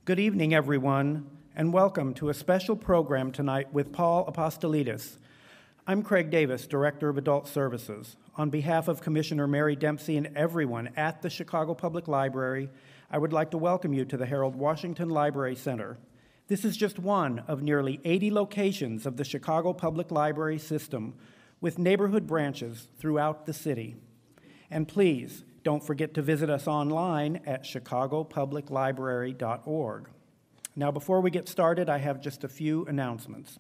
Good evening, everyone, and welcome to a special program tonight with Paul Apostolidis. I'm Craig Davis, Director of Adult Services. On behalf of Commissioner Mary Dempsey and everyone at the Chicago Public Library, I would like to welcome you to the Harold Washington Library Center. This is just one of nearly 80 locations of the Chicago Public Library system with neighborhood branches throughout the city. And please, don't forget to visit us online at chicagopubliclibrary.org. Now, before we get started, I have just a few announcements.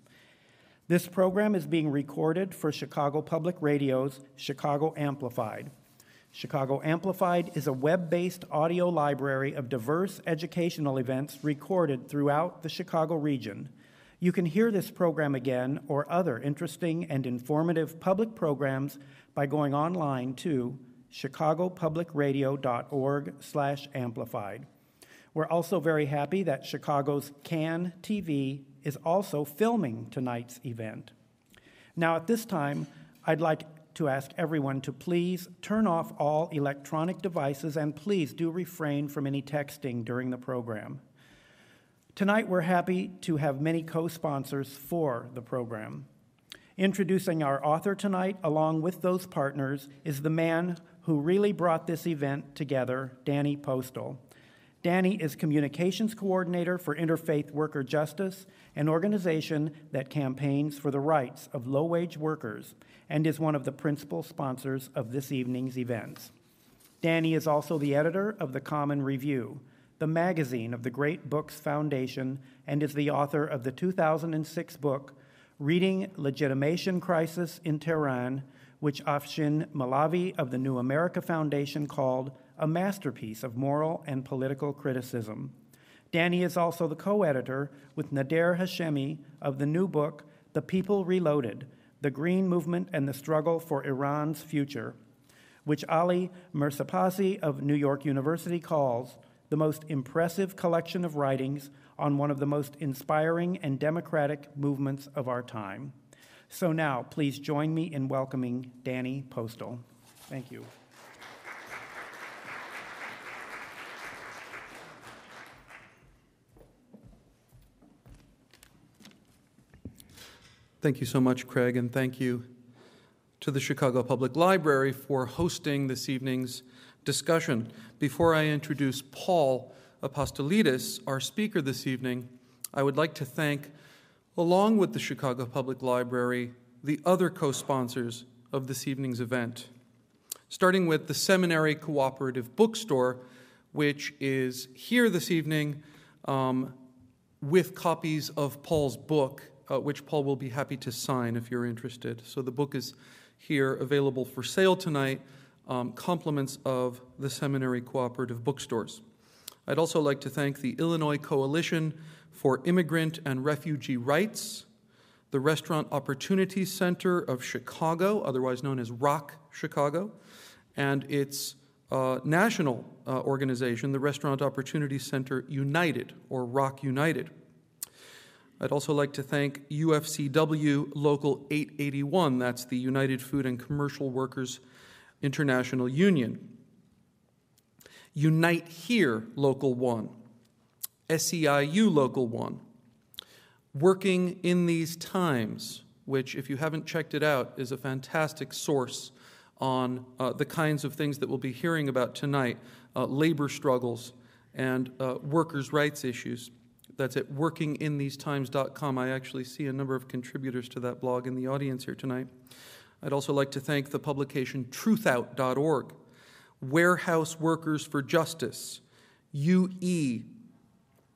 This program is being recorded for Chicago Public Radio's Chicago Amplified. Chicago Amplified is a web-based audio library of diverse educational events recorded throughout the Chicago region. You can hear this program again or other interesting and informative public programs by going online to chicagopublicradio.org/amplified. We're also very happy that Chicago's CAN TV is also filming tonight's event. Now, at this time, I'd like to ask everyone to please turn off all electronic devices and please do refrain from any texting during the program. Tonight, we're happy to have many co-sponsors for the program. Introducing our author tonight, along with those partners, is the man who really brought this event together, Danny Postal. Danny is Communications Coordinator for Interfaith Worker Justice, an organization that campaigns for the rights of low-wage workers and is one of the principal sponsors of this evening's events. Danny is also the editor of The Common Review, the magazine of the Great Books Foundation, and is the author of the 2006 book, Reading Legitimation Crisis in Tehran, which Afshin Malavi of the New America Foundation called a masterpiece of moral and political criticism. Danny is also the co-editor with Nader Hashemi of the new book, The People Reloaded, The Green Movement and the Struggle for Iran's Future, which Ali Mirzapazi of New York University calls the most impressive collection of writings on one of the most inspiring and democratic movements of our time. So now, please join me in welcoming Danny Postal. Thank you. Thank you so much, Craig, and thank you to the Chicago Public Library for hosting this evening's discussion. Before I introduce Paul Apostolidis, our speaker this evening, I would like to thank, along with the Chicago Public Library, the other co-sponsors of this evening's event, starting with the Seminary Cooperative Bookstore, which is here this evening with copies of Paul's book, which Paul will be happy to sign if you're interested. So the book is here available for sale tonight, compliments of the Seminary Cooperative Bookstores. I'd also like to thank the Illinois Coalition for Immigrant and Refugee Rights, the Restaurant Opportunities Center of Chicago, otherwise known as ROC Chicago, and its national organization, the Restaurant Opportunities Center United, or ROC United. I'd also like to thank UFCW Local 881, that's the United Food and Commercial Workers International Union. Unite Here Local 1, SEIU Local 1, Working in These Times, which, if you haven't checked it out, is a fantastic source on the kinds of things that we'll be hearing about tonight, labor struggles and workers' rights issues. That's at workinginthesetimes.com. I actually see a number of contributors to that blog in the audience here tonight. I'd also like to thank the publication truthout.org, Warehouse Workers for Justice, UE,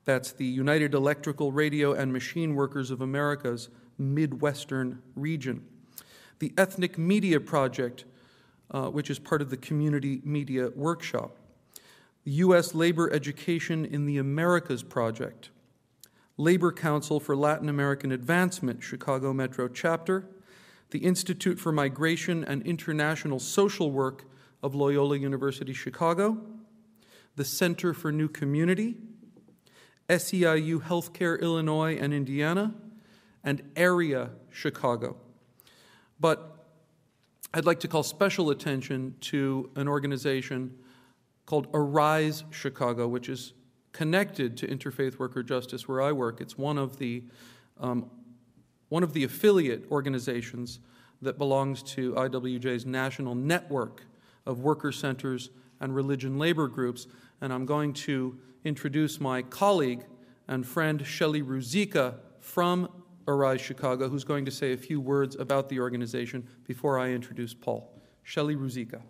that's the United Electrical, Radio, and Machine Workers of America's Midwestern region, the Ethnic Media Project, which is part of the Community Media Workshop, the U.S. Labor Education in the Americas Project, Labor Council for Latin American Advancement, Chicago Metro Chapter, the Institute for Migration and International Social Work of Loyola University Chicago, the Center for New Community, SEIU Healthcare Illinois and Indiana, and Area Chicago. But I'd like to call special attention to an organization called Arise Chicago, which is connected to Interfaith Worker Justice where I work. It's one of the affiliate organizations that belongs to IWJ's national network of worker centers and religion labor groups. And I'm going to introduce my colleague and friend, Shelley Ruzicka, from Arise Chicago, who's going to say a few words about the organization before I introduce Paul. Shelley Ruzicka.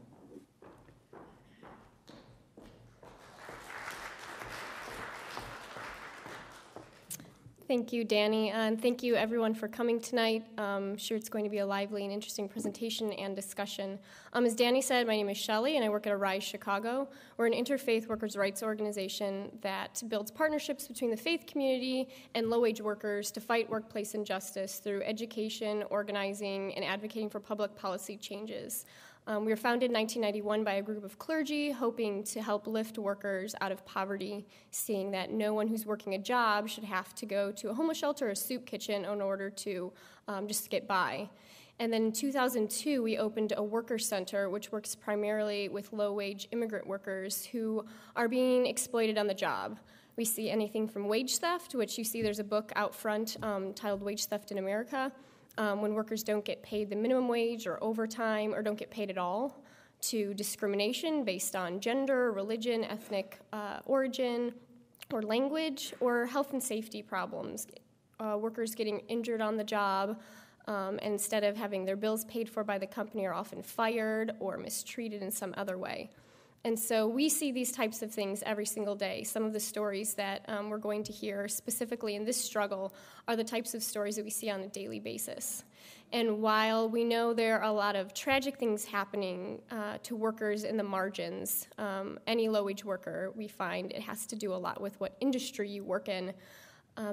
Thank you, Danny, and thank you everyone for coming tonight. I'm sure it's going to be a lively and interesting presentation and discussion. As Danny said, my name is Shelley, and I work at Arise Chicago. We're an interfaith workers' rights organization that builds partnerships between the faith community and low-wage workers to fight workplace injustice through education, organizing, and advocating for public policy changes. We were founded in 1991 by a group of clergy hoping to help lift workers out of poverty, seeing that no one who's working a job should have to go to a homeless shelter or a soup kitchen in order to just get by. And then in 2002, we opened a worker center, which works primarily with low-wage immigrant workers who are being exploited on the job. We see anything from wage theft, which you see there's a book out front titled Wage Theft in America, when workers don't get paid the minimum wage or overtime or don't get paid at all, to discrimination based on gender, religion, ethnic origin, or language, or health and safety problems. Workers getting injured on the job, and instead of having their bills paid for by the company, are often fired or mistreated in some other way. And so we see these types of things every single day. Some of the stories that we're going to hear specifically in this struggle are the types of stories that we see on a daily basis. And while we know there are a lot of tragic things happening to workers in the margins, any low-wage worker, we find it has to do a lot with what industry you work in.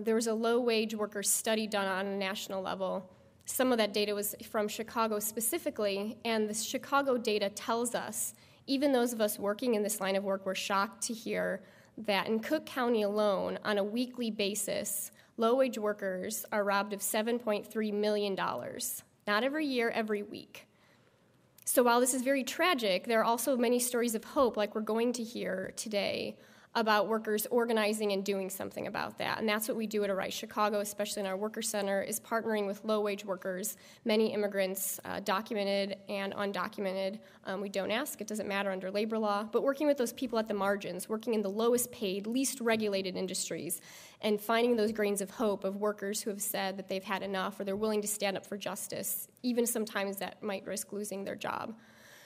There was a low-wage worker study done on a national level. Some of that data was from Chicago specifically, and the Chicago data tells us, even those of us working in this line of work were shocked to hear that in Cook County alone, on a weekly basis, low-wage workers are robbed of $7.3 million. Not every year, every week. So while this is very tragic, there are also many stories of hope, like we're going to hear today, about workers organizing and doing something about that. And that's what we do at Arise Chicago, especially in our worker center, is partnering with low-wage workers, many immigrants, documented and undocumented. We don't ask, it doesn't matter under labor law, but working with those people at the margins, working in the lowest paid, least regulated industries, and finding those grains of hope of workers who have said that they've had enough or they're willing to stand up for justice, even sometimes that might risk losing their job.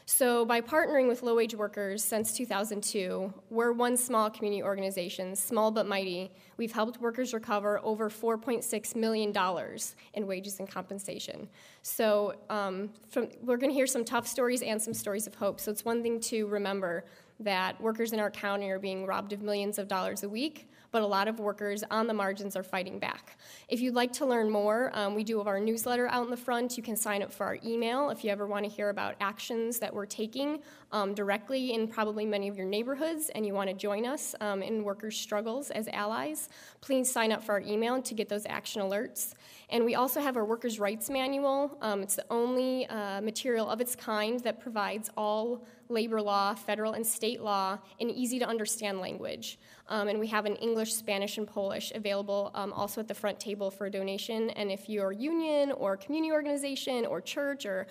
So by partnering with low-wage workers since 2002, we're one small community organization, small but mighty. We've helped workers recover over $4.6 million in wages and compensation. So we're going to hear some tough stories and some stories of hope. So it's one thing to remember that workers in our county are being robbed of millions of dollars a week, but a lot of workers on the margins are fighting back. If you'd like to learn more, we do have our newsletter out in the front. You can sign up for our email if you ever want to hear about actions that we're taking directly in probably many of your neighborhoods and you want to join us in workers' struggles as allies. Please sign up for our email to get those action alerts. And we also have our Workers' Rights Manual. It's the only material of its kind that provides all labor law, federal and state law, in easy-to-understand language. And we have in English, Spanish, and Polish available also at the front table for a donation. And if your union or community organization or church or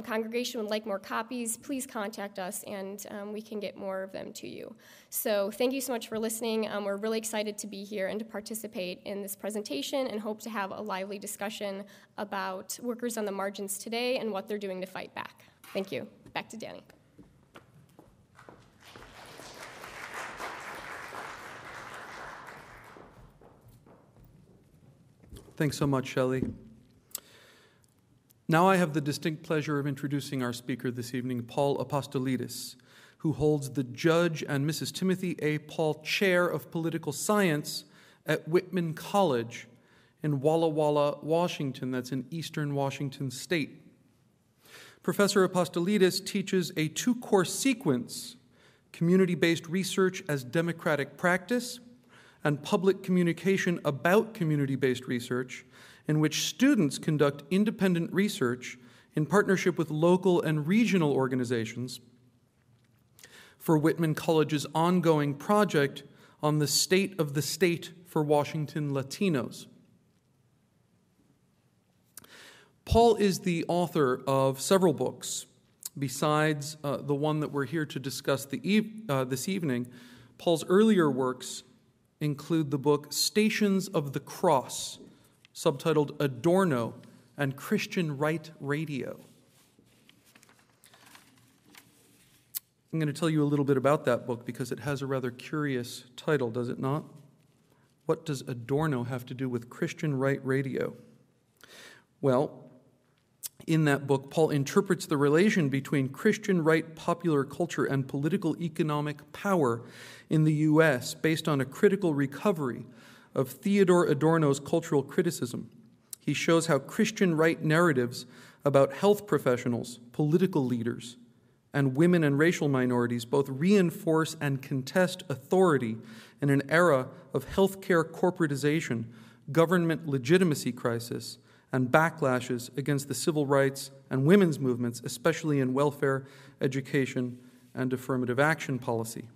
congregation would like more copies, please contact us and we can get more of them to you. So thank you so much for listening. We're really excited to be here and to participate in this presentation and hope to have a lively discussion about workers on the margins today and what they're doing to fight back. Thank you. Back to Danny. Thanks so much, Shelley. Now I have the distinct pleasure of introducing our speaker this evening, Paul Apostolidis, who holds the Judge and Mrs. Timothy A. Paul Chair of Political Science at Whitman College in Walla Walla, Washington. That's in eastern Washington state. Professor Apostolidis teaches a two-course sequence, community-based research as democratic practice and public communication about community-based research, in which students conduct independent research in partnership with local and regional organizations for Whitman College's ongoing project on the state of the state for Washington Latinos. Paul is the author of several books. Besides the one that we're here to discuss this evening, Paul's earlier works include the book Stations of the Cross, subtitled Adorno and Christian Right Radio. I'm going to tell you a little bit about that book because it has a rather curious title, does it not? What does Adorno have to do with Christian Right Radio? Well, in that book, Paul interprets the relation between Christian right popular culture and political economic power in the U.S. based on a critical recovery of Theodore Adorno's cultural criticism. He shows how Christian right narratives about health professionals, political leaders, and women and racial minorities both reinforce and contest authority in an era of healthcare corporatization, government legitimacy crisis, and backlashes against the civil rights and women's movements, especially in welfare, education, and affirmative action policy.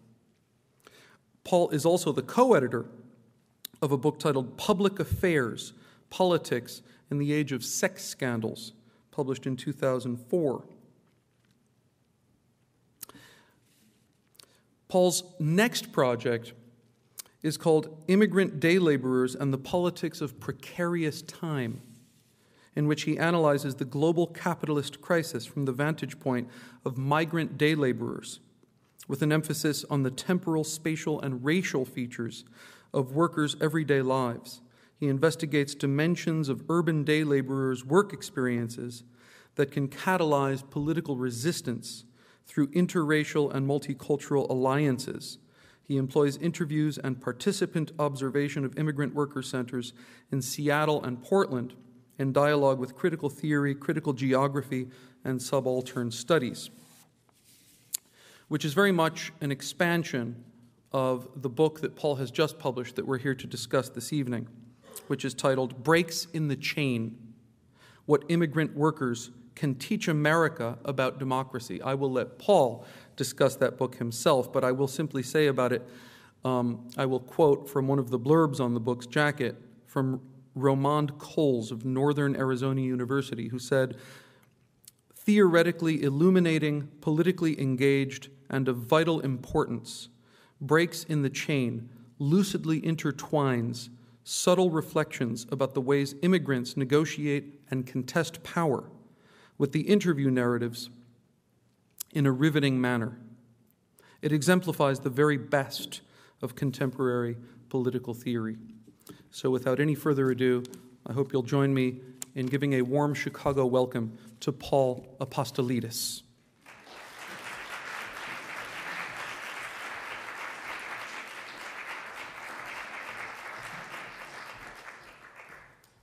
Paul is also the co-editor of a book titled Public Affairs, Politics in the Age of Sex Scandals, published in 2004. Paul's next project is called Immigrant Day Laborers and the Politics of Precarious Time, in which he analyzes the global capitalist crisis from the vantage point of migrant day laborers, with an emphasis on the temporal, spatial, and racial features of workers' everyday lives. He investigates dimensions of urban day laborers' work experiences that can catalyze political resistance through interracial and multicultural alliances. He employs interviews and participant observation of immigrant worker centers in Seattle and Portland in dialogue with critical theory, critical geography, and subaltern studies, which is very much an expansion of the book that Paul has just published that we're here to discuss this evening, which is titled Breaks in the Chain: What Immigrant Workers Can Teach America About Democracy. I will let Paul discuss that book himself, but I will simply say about it, I will quote from one of the blurbs on the book's jacket from Romand Coles of Northern Arizona University, who said, "Theoretically illuminating, politically engaged, and of vital importance, Breaks in the Chain lucidly intertwines subtle reflections about the ways immigrants negotiate and contest power with the interview narratives in a riveting manner. It exemplifies the very best of contemporary political theory." So without any further ado, I hope you'll join me in giving a warm Chicago welcome to Paul Apostolidis.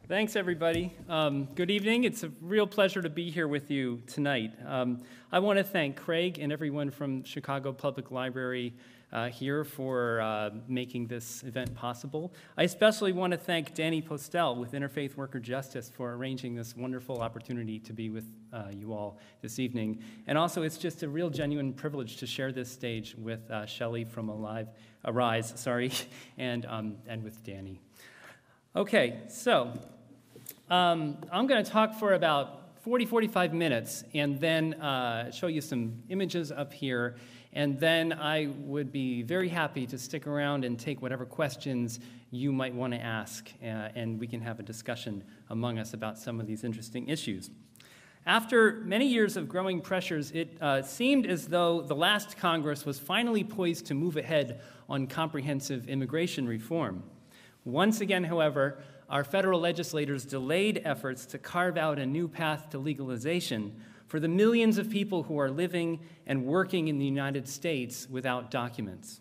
Thanks, everybody. Good evening. It's a real pleasure to be here with you tonight. I want to thank Craig and everyone from Chicago Public Library here for making this event possible. I especially want to thank Danny Postel with Interfaith Worker Justice for arranging this wonderful opportunity to be with you all this evening. And also, it's just a real genuine privilege to share this stage with Shelley from Arise, and with Danny. Okay, so I'm going to talk for about 45 minutes and then show you some images up here, and then I would be very happy to stick around and take whatever questions you might want to ask, and we can have a discussion among us about some of these interesting issues. After many years of growing pressures, it seemed as though the last Congress was finally poised to move ahead on comprehensive immigration reform. Once again, however, our federal legislators delayed efforts to carve out a new path to legalization for the millions of people who are living and working in the United States without documents.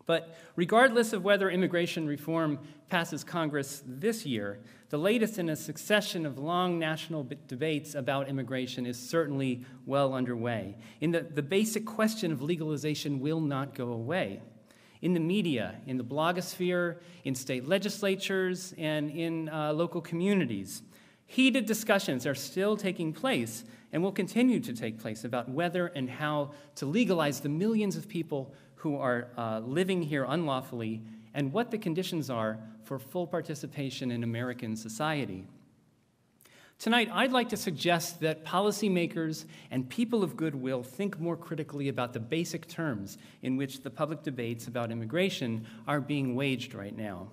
But regardless of whether immigration reform passes Congress this year, the latest in a succession of long national debates about immigration is certainly well underway. The basic question of legalization will not go away. In the media, in the blogosphere, in state legislatures, and in local communities, heated discussions are still taking place and will continue to take place about whether and how to legalize the millions of people who are living here unlawfully and what the conditions are for full participation in American society. Tonight, I'd like to suggest that policymakers and people of goodwill think more critically about the basic terms in which the public debates about immigration are being waged right now.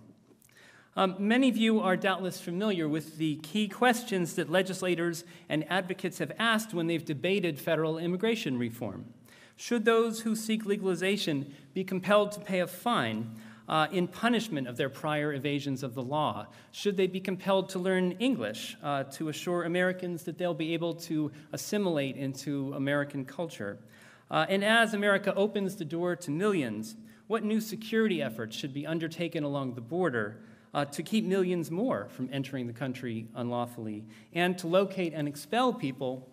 Many of you are doubtless familiar with the key questions that legislators and advocates have asked when they've debated federal immigration reform. Should those who seek legalization be compelled to pay a fine in punishment of their prior evasions of the law? Should they be compelled to learn English to assure Americans that they'll be able to assimilate into American culture? And as America opens the door to millions, what new security efforts should be undertaken along the border to keep millions more from entering the country unlawfully and to locate and expel people,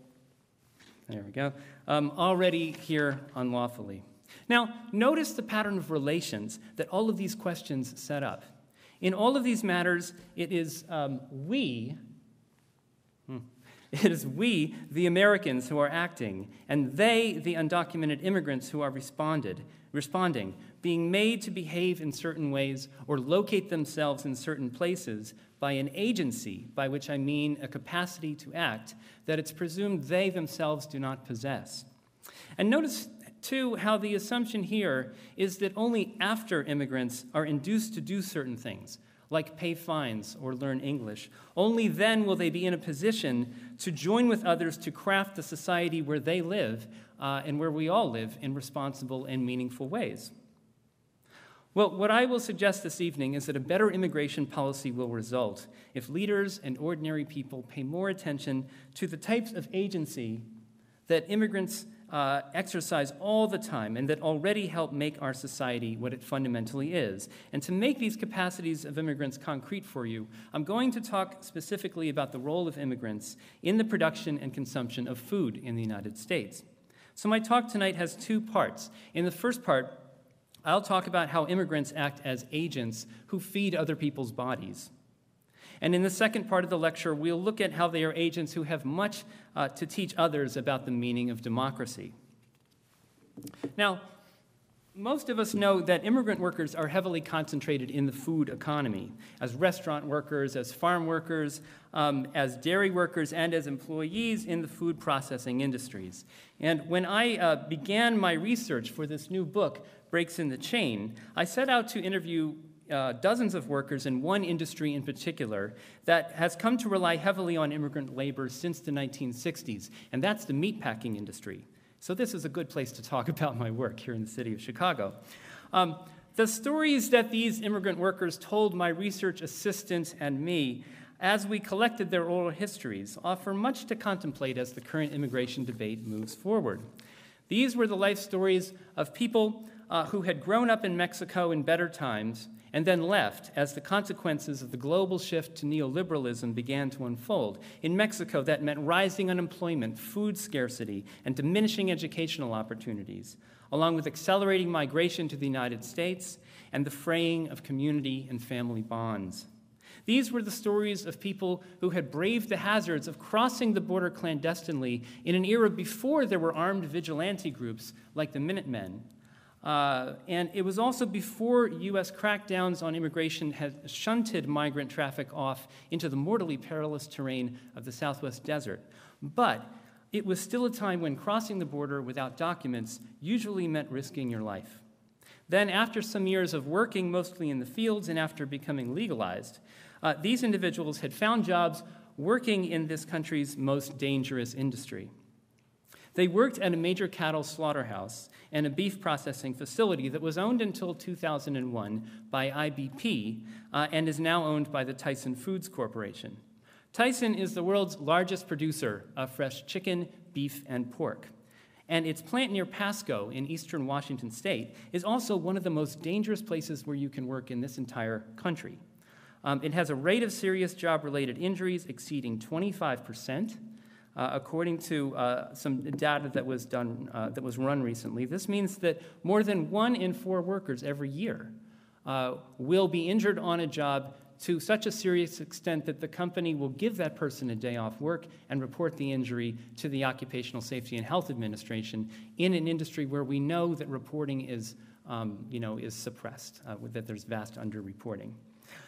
there we go, already here unlawfully? Now, notice the pattern of relations that all of these questions set up. In all of these matters, it is we, the Americans, who are acting, and they, the undocumented immigrants, who are responding, being made to behave in certain ways or locate themselves in certain places by an agency, by which I mean a capacity to act, that it's presumed they themselves do not possess. And notice, too, how the assumption here is that only after immigrants are induced to do certain things, like pay fines or learn English, only then will they be in a position to join with others to craft the society where they live and where we all live in responsible and meaningful ways. Well, what I will suggest this evening is that a better immigration policy will result if leaders and ordinary people pay more attention to the types of agency that immigrants exercise all the time and that already help make our society what it fundamentally is. And to make these capacities of immigrants concrete for you, I'm going to talk specifically about the role of immigrants in the production and consumption of food in the United States. So my talk tonight has two parts. In the first part, I'll talk about how immigrants act as agents who feed other people's bodies. And in the second part of the lecture, we'll look at how they are agents who have much to teach others about the meaning of democracy. Now, most of us know that immigrant workers are heavily concentrated in the food economy, as restaurant workers, as farm workers, as dairy workers, and as employees in the food processing industries. And when I began my research for this new book, Breaks in the Chain, I set out to interview dozens of workers in one industry in particular that has come to rely heavily on immigrant labor since the 1960s, and that's the meatpacking industry. So this is a good place to talk about my work here in the city of Chicago. The stories that these immigrant workers told my research assistant and me as we collected their oral histories offer much to contemplate as the current immigration debate moves forward. These were the life stories of people who had grown up in Mexico in better times and then left as the consequences of the global shift to neoliberalism began to unfold. In Mexico, that meant rising unemployment, food scarcity, and diminishing educational opportunities, along with accelerating migration to the United States and the fraying of community and family bonds. These were the stories of people who had braved the hazards of crossing the border clandestinely in an era before there were armed vigilante groups like the Minutemen. And it was also before U.S. crackdowns on immigration had shunted migrant traffic off into the mortally perilous terrain of the Southwest desert. But it was still a time when crossing the border without documents usually meant risking your life. Then, after some years of working mostly in the fields and after becoming legalized, these individuals had found jobs working in this country's most dangerous industry. They worked at a major cattle slaughterhouse and a beef processing facility that was owned until 2001 by IBP and is now owned by the Tyson Foods Corporation. Tyson is the world's largest producer of fresh chicken, beef, and pork. And its plant near Pasco in eastern Washington state is also one of the most dangerous places where you can work in this entire country. It has a rate of serious job-related injuries exceeding 25%. According to some data that was run recently. This means that more than 1 in 4 workers every year will be injured on a job to such a serious extent that the company will give that person a day off work and report the injury to the Occupational Safety and Health Administration in an industry where we know that reporting is is suppressed, that there's vast underreporting.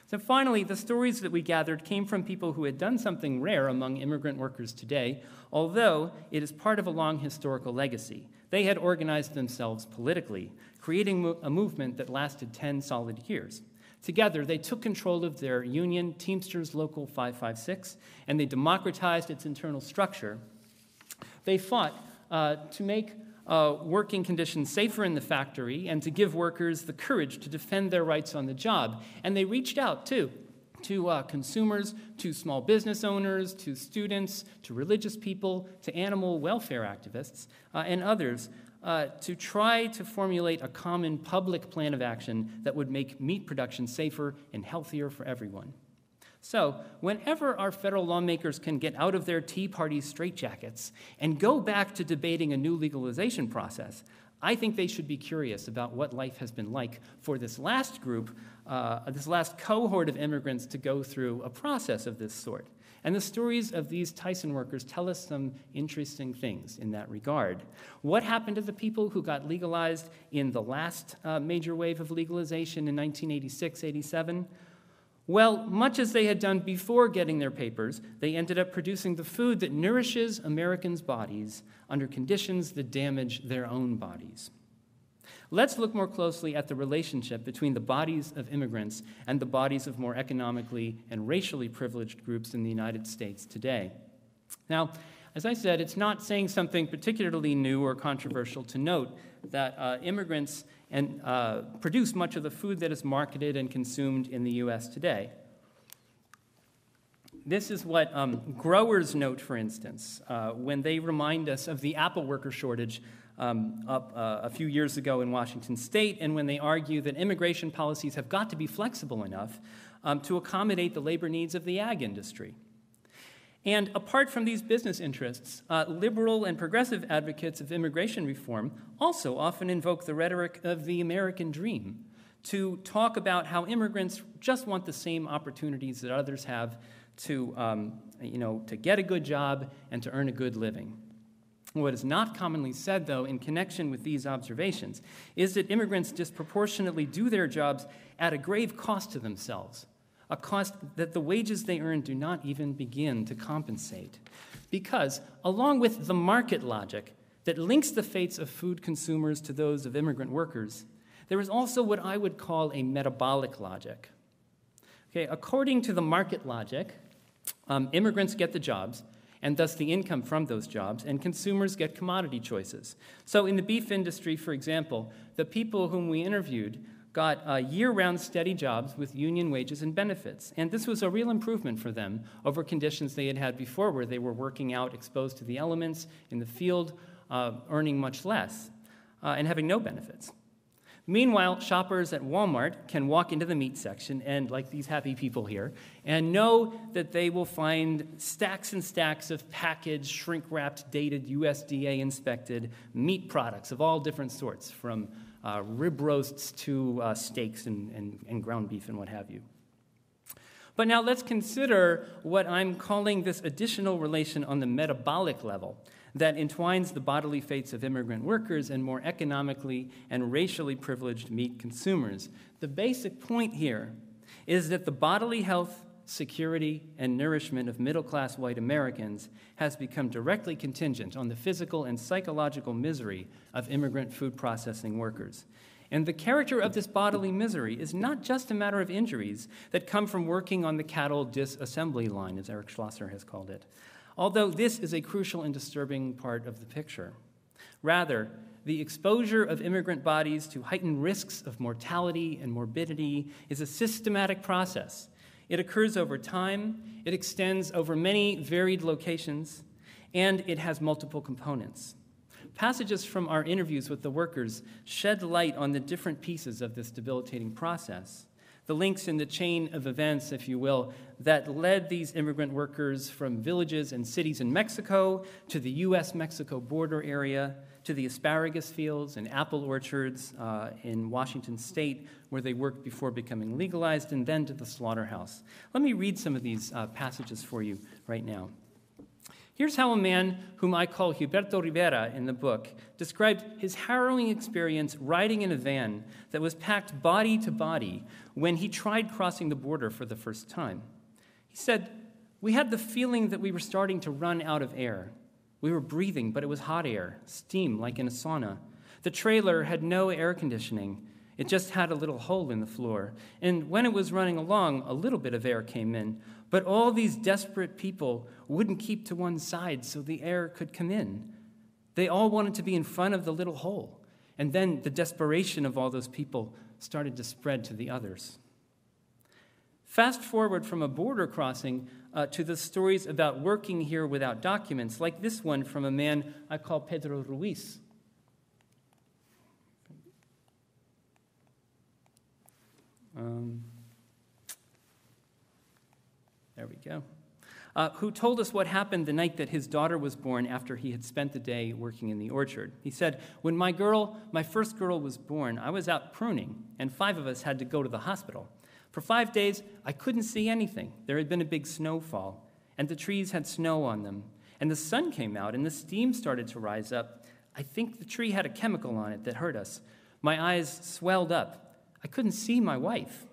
So finally, the stories that we gathered came from people who had done something rare among immigrant workers today, although it is part of a long historical legacy. They had organized themselves politically, creating a movement that lasted 10 solid years. Together, they took control of their union, Teamsters Local 556, and they democratized its internal structure. They fought to make working conditions safer in the factory and to give workers the courage to defend their rights on the job. And they reached out, too, to consumers, to small business owners, to students, to religious people, to animal welfare activists, and others, to try to formulate a common public plan of action that would make meat production safer and healthier for everyone. So, whenever our federal lawmakers can get out of their Tea Party straitjackets and go back to debating a new legalization process, I think they should be curious about what life has been like for this last group, this last cohort of immigrants to go through a process of this sort. And the stories of these Tyson workers tell us some interesting things in that regard. What happened to the people who got legalized in the last major wave of legalization in 1986-87? Well, much as they had done before getting their papers, they ended up producing the food that nourishes Americans' bodies under conditions that damage their own bodies. Let's look more closely at the relationship between the bodies of immigrants and the bodies of more economically and racially privileged groups in the United States today. Now, as I said, it's not saying something particularly new or controversial to note that immigrants produce much of the food that is marketed and consumed in the U.S. today. This is what growers note, for instance, when they remind us of the apple worker shortage up a few years ago in Washington State, and when they argue that immigration policies have got to be flexible enough to accommodate the labor needs of the ag industry. And apart from these business interests, liberal and progressive advocates of immigration reform also often invoke the rhetoric of the American dream to talk about how immigrants just want the same opportunities that others have to get a good job and to earn a good living. What is not commonly said, though, in connection with these observations, is that immigrants disproportionately do their jobs at a grave cost to themselves, a cost that the wages they earn do not even begin to compensate. Because, along with the market logic that links the fates of food consumers to those of immigrant workers, there is also what I would call a metabolic logic. Okay, according to the market logic, immigrants get the jobs, and thus the income from those jobs, and consumers get commodity choices. So in the beef industry, for example, the people whom we interviewed got year-round steady jobs with union wages and benefits. And this was a real improvement for them over conditions they had had before, where they were working out exposed to the elements in the field, earning much less, and having no benefits. Meanwhile, shoppers at Walmart can walk into the meat section, and like these happy people here, and know that they will find stacks and stacks of packaged, shrink-wrapped, dated, USDA-inspected meat products of all different sorts, from rib roasts to steaks and ground beef and what have you. But now let's consider what I'm calling this additional relation on the metabolic level that entwines the bodily fates of immigrant workers and more economically and racially privileged meat consumers. The basic point here is that the bodily health, security, and nourishment of middle-class white Americans has become directly contingent on the physical and psychological misery of immigrant food processing workers. And the character of this bodily misery is not just a matter of injuries that come from working on the cattle disassembly line, as Eric Schlosser has called it, although this is a crucial and disturbing part of the picture. Rather, the exposure of immigrant bodies to heightened risks of mortality and morbidity is a systematic process. It occurs over time, it extends over many varied locations, and it has multiple components. Passages from our interviews with the workers shed light on the different pieces of this debilitating process, the links in the chain of events, if you will, that led these immigrant workers from villages and cities in Mexico to the U.S.-Mexico border area, to the asparagus fields and apple orchards in Washington State, where they worked before becoming legalized, and then to the slaughterhouse. Let me read some of these passages for you right now. Here's how a man whom I call Gilberto Rivera in the book described his harrowing experience riding in a van that was packed body to body when he tried crossing the border for the first time. He said, "We had the feeling that we were starting to run out of air. We were breathing, but it was hot air, steam like in a sauna. The trailer had no air conditioning. It just had a little hole in the floor. And when it was running along, a little bit of air came in. But all these desperate people wouldn't keep to one side so the air could come in. They all wanted to be in front of the little hole. And then the desperation of all those people started to spread to the others." Fast forward from a border crossing to the stories about working here without documents, like this one from a man I call Pedro Ruiz. There we go. Who told us what happened the night that his daughter was born after he had spent the day working in the orchard. He said, "When my first girl was born, I was out pruning, and 5 of us had to go to the hospital. For 5 days, I couldn't see anything. There had been a big snowfall, and the trees had snow on them. And the sun came out, and the steam started to rise up. I think the tree had a chemical on it that hurt us. My eyes swelled up. I couldn't see my wife.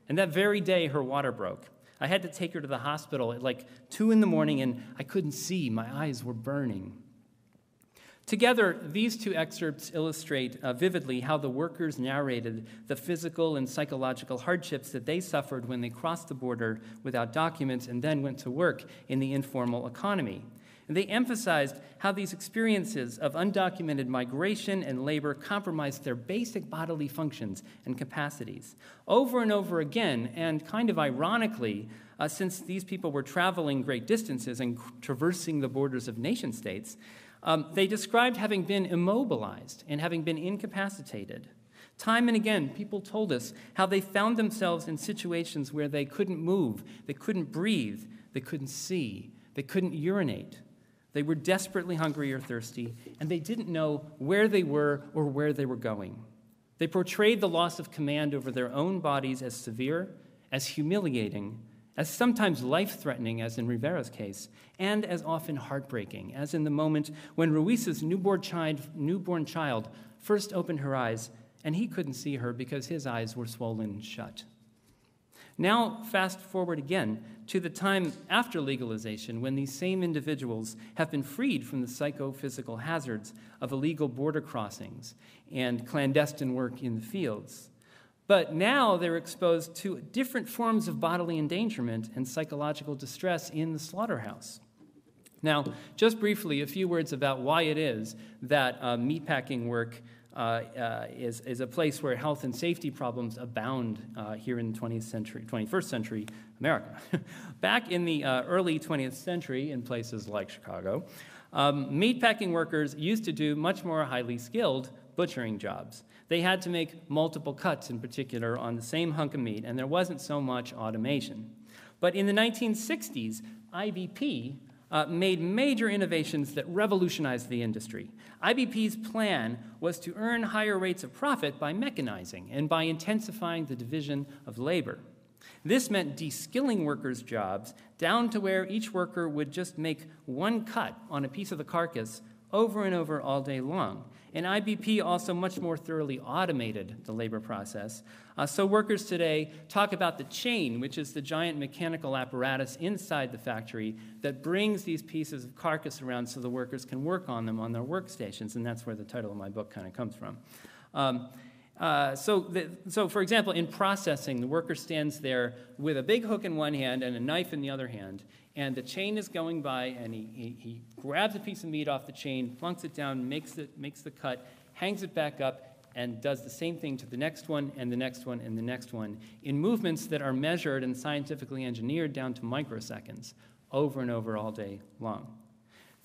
And that very day, her water broke. I had to take her to the hospital at like 2 a.m, and I couldn't see. My eyes were burning." Together, these 2 excerpts illustrate vividly how the workers narrated the physical and psychological hardships that they suffered when they crossed the border without documents and then went to work in the informal economy. And they emphasized how these experiences of undocumented migration and labor compromised their basic bodily functions and capacities. Over and over again, and kind of ironically, since these people were traveling great distances and traversing the borders of nation-states, they described having been immobilized and having been incapacitated. Time and again, people told us how they found themselves in situations where they couldn't move, they couldn't breathe, they couldn't see, they couldn't urinate. They were desperately hungry or thirsty, and they didn't know where they were or where they were going. They portrayed the loss of command over their own bodies as severe, as humiliating, as sometimes life-threatening, as in Rivera's case, and as often heartbreaking, as in the moment when Ruiz's newborn child first opened her eyes, and he couldn't see her because his eyes were swollen shut. Now, fast forward again to the time after legalization when these same individuals have been freed from the psychophysical hazards of illegal border crossings and clandestine work in the fields. But now they're exposed to different forms of bodily endangerment and psychological distress in the slaughterhouse. Now, just briefly, a few words about why it is that meatpacking work is a place where health and safety problems abound here in 21st century America. Back in the early 20th century, in places like Chicago, meatpacking workers used to do much more highly skilled butchering jobs. They had to make multiple cuts, in particular, on the same hunk of meat, and there wasn't so much automation. But in the 1960s, IBP made major innovations that revolutionized the industry. IBP's plan was to earn higher rates of profit by mechanizing and by intensifying the division of labor. This meant de-skilling workers' jobs down to where each worker would just make one cut on a piece of the carcass over and over all day long. And IBP also much more thoroughly automated the labor process. So workers today talk about the chain, which is the giant mechanical apparatus inside the factory that brings these pieces of carcass around so the workers can work on them on their workstations, and that's where the title of my book kind of comes from. So for example, in processing, the worker stands there with a big hook in one hand and a knife in the other hand, and the chain is going by, and he grabs a piece of meat off the chain, plunks it down, makes the cut, hangs it back up, and does the same thing to the next one, and the next one, and the next one, in movements that are measured and scientifically engineered down to microseconds, over and over all day long.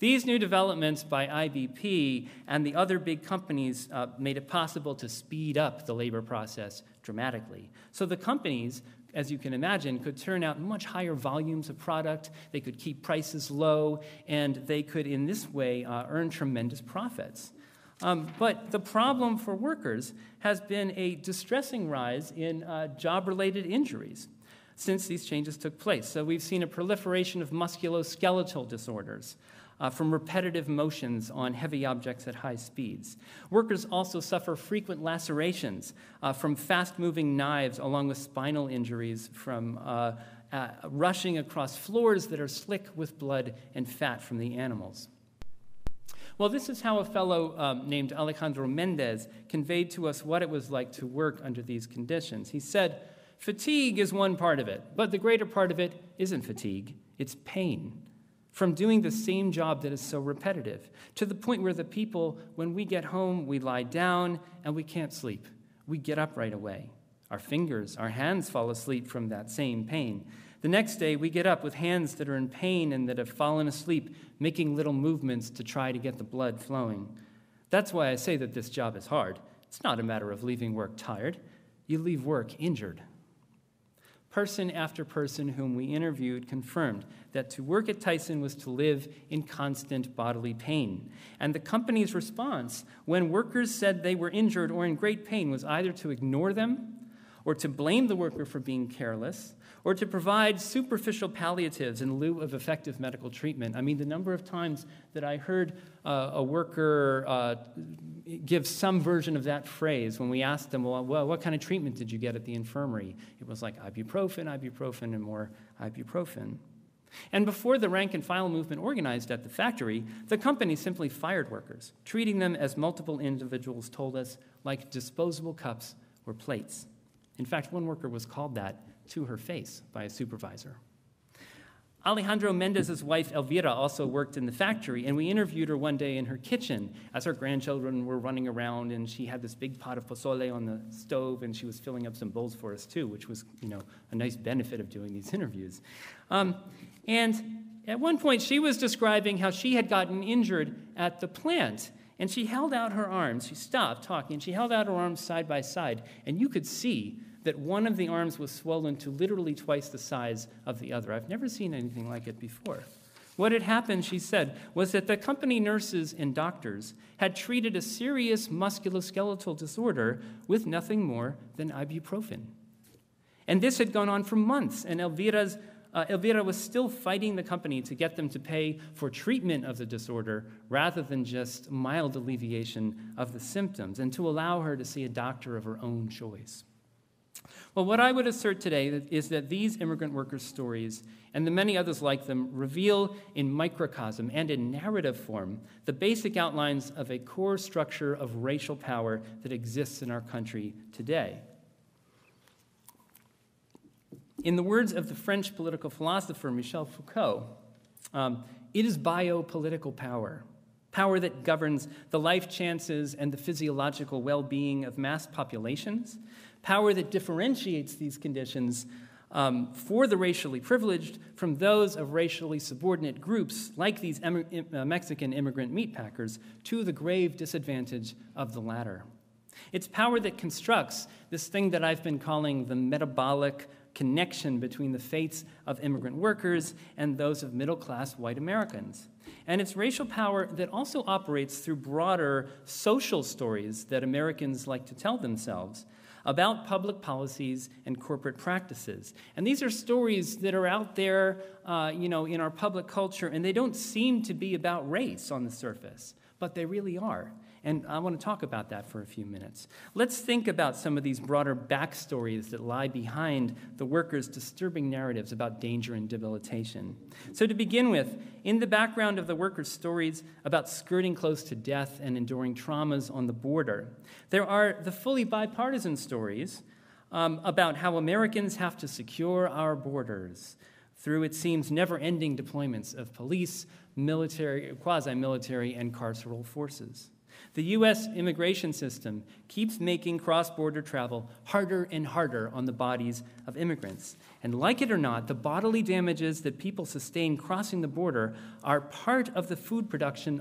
These new developments by IBP and the other big companies made it possible to speed up the labor process dramatically. So the companies, as you can imagine, could turn out much higher volumes of product, they could keep prices low, and they could, in this way, earn tremendous profits. But the problem for workers has been a distressing rise in job-related injuries since these changes took place. So we've seen a proliferation of musculoskeletal disorders. from repetitive motions on heavy objects at high speeds. Workers also suffer frequent lacerations from fast-moving knives, along with spinal injuries from rushing across floors that are slick with blood and fat from the animals. Well, this is how a fellow named Alejandro Mendez conveyed to us what it was like to work under these conditions. He said, "Fatigue is one part of it, but the greater part of it isn't fatigue, it's pain. From doing the same job that is so repetitive, to the point where the people, when we get home, we lie down and we can't sleep. We get up right away. Our fingers, our hands fall asleep from that same pain. The next day, we get up with hands that are in pain and that have fallen asleep, making little movements to try to get the blood flowing. That's why I say that this job is hard. It's not a matter of leaving work tired. You leave work injured." Person after person whom we interviewed confirmed that to work at Tyson was to live in constant bodily pain. And the company's response when workers said they were injured or in great pain was either to ignore them, or to blame the worker for being careless, or to provide superficial palliatives in lieu of effective medical treatment. I mean, the number of times that I heard a worker give some version of that phrase when we asked them, well, what kind of treatment did you get at the infirmary? It was like ibuprofen, and more ibuprofen. And before the rank and file movement organized at the factory, the company simply fired workers, treating them, as multiple individuals told us, like disposable cups or plates. In fact, one worker was called that to her face by a supervisor. Alejandro Mendez's wife, Elvira, also worked in the factory, and we interviewed her one day in her kitchen as her grandchildren were running around, and she had this big pot of pozole on the stove, and she was filling up some bowls for us, too, which was, a nice benefit of doing these interviews. And at one point, she was describing how she had gotten injured at the plant, and she held out her arms. She stopped talking, and she held out her arms side by side, and you could see that one of the arms was swollen to literally twice the size of the other. I've never seen anything like it before. What had happened, she said, was that the company nurses and doctors had treated a serious musculoskeletal disorder with nothing more than ibuprofen. And this had gone on for months, and Elvira was still fighting the company to get them to pay for treatment of the disorder rather than just mild alleviation of the symptoms, and to allow her to see a doctor of her own choice. Well, what I would assert today is that these immigrant workers' stories and the many others like them reveal in microcosm and in narrative form the basic outlines of a core structure of racial power that exists in our country today. In the words of the French political philosopher Michel Foucault, it is biopolitical power, power that governs the life chances and the physiological well-being of mass populations, power that differentiates these conditions for the racially privileged from those of racially subordinate groups like these Mexican immigrant meatpackers, to the grave disadvantage of the latter. It's power that constructs this thing that I've been calling the metabolic connection between the fates of immigrant workers and those of middle-class white Americans. And it's racial power that also operates through broader social stories that Americans like to tell themselves about public policies and corporate practices. And these are stories that are out there, in our public culture, and they don't seem to be about race on the surface, but they really are. And I want to talk about that for a few minutes. Let's think about some of these broader backstories that lie behind the workers' disturbing narratives about danger and debilitation. So to begin with, in the background of the workers' stories about skirting close to death and enduring traumas on the border, there are the fully bipartisan stories about how Americans have to secure our borders through, it seems, never-ending deployments of police, military, quasi-military, and carceral forces. The U.S. immigration system keeps making cross-border travel harder and harder on the bodies of immigrants. And like it or not, the bodily damages that people sustain crossing the border are part of the food production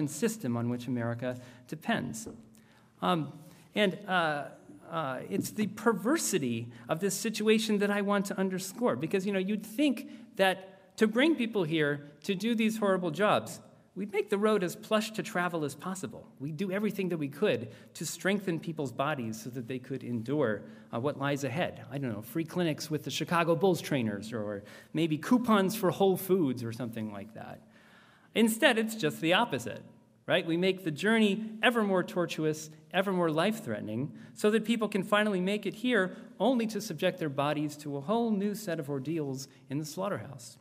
system on which America depends. It's the perversity of this situation that I want to underscore, because you'd think that to bring people here to do these horrible jobs, we'd make the road as plush to travel as possible. We'd do everything that we could to strengthen people's bodies so that they could endure what lies ahead. I don't know, free clinics with the Chicago Bulls trainers, or maybe coupons for Whole Foods or something like that. Instead, it's just the opposite, right? We make the journey ever more tortuous, ever more life-threatening, so that people can finally make it here only to subject their bodies to a whole new set of ordeals in the slaughterhouse.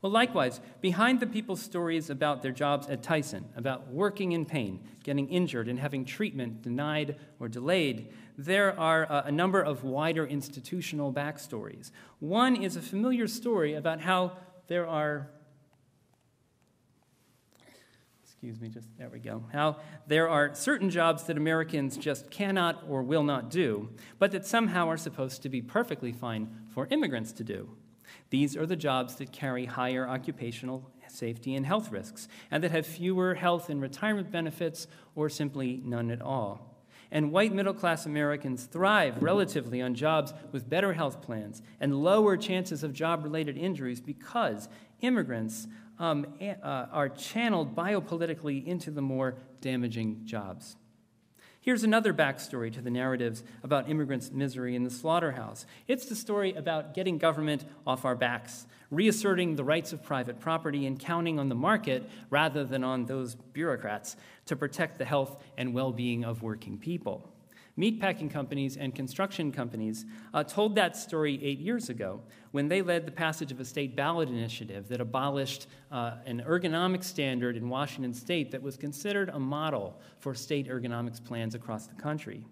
Well, likewise, behind the people's stories about their jobs at Tyson, about working in pain, getting injured, and having treatment denied or delayed, there are a number of wider institutional backstories. One is a familiar story about how there are how there are certain jobs that Americans just cannot or will not do, but that somehow are supposed to be perfectly fine for immigrants to do. These are the jobs that carry higher occupational safety and health risks, and that have fewer health and retirement benefits, or simply none at all. And white middle-class Americans thrive relatively on jobs with better health plans and lower chances of job-related injuries because immigrants are channeled biopolitically into the more damaging jobs. Here's another backstory to the narratives about immigrants' misery in the slaughterhouse. It's the story about getting government off our backs, reasserting the rights of private property, and counting on the market rather than on those bureaucrats to protect the health and well-being of working people. Meatpacking companies and construction companies told that story 8 years ago when they led the passage of a state ballot initiative that abolished an ergonomic standard in Washington state that was considered a model for state ergonomics plans across the country.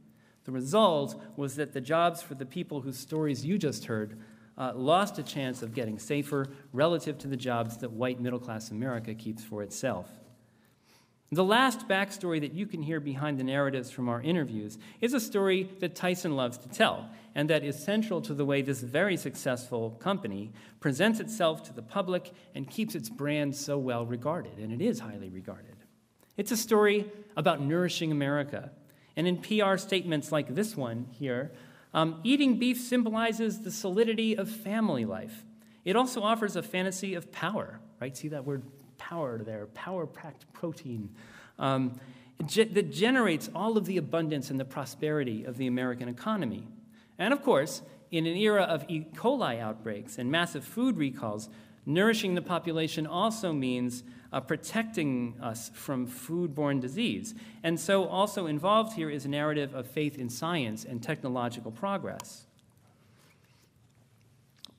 The result was that the jobs for the people whose stories you just heard lost a chance of getting safer relative to the jobs that white middle-class America keeps for itself. The last backstory that you can hear behind the narratives from our interviews is a story that Tyson loves to tell, and that is central to the way this very successful company presents itself to the public and keeps its brand so well regarded, and it is highly regarded. It's a story about nourishing America, and in PR statements like this one here, eating beef symbolizes the solidity of family life. It also offers a fantasy of power, right? See that word power there, power-packed protein, that generates all of the abundance and the prosperity of the American economy. And of course, in an era of E. coli outbreaks and massive food recalls, nourishing the population also means protecting us from foodborne disease. And so also involved here is a narrative of faith in science and technological progress.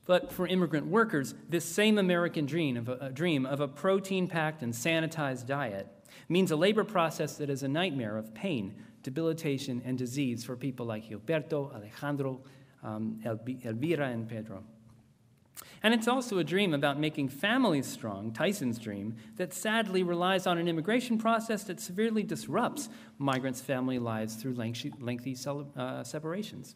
But for immigrant workers, this same American dream of a protein-packed and sanitized diet means a labor process that is a nightmare of pain, debilitation, and disease for people like Gilberto, Alejandro, Elvira, and Pedro. And it's also a dream about making families strong, Tyson's dream, that sadly relies on an immigration process that severely disrupts migrants' family lives through lengthy separations.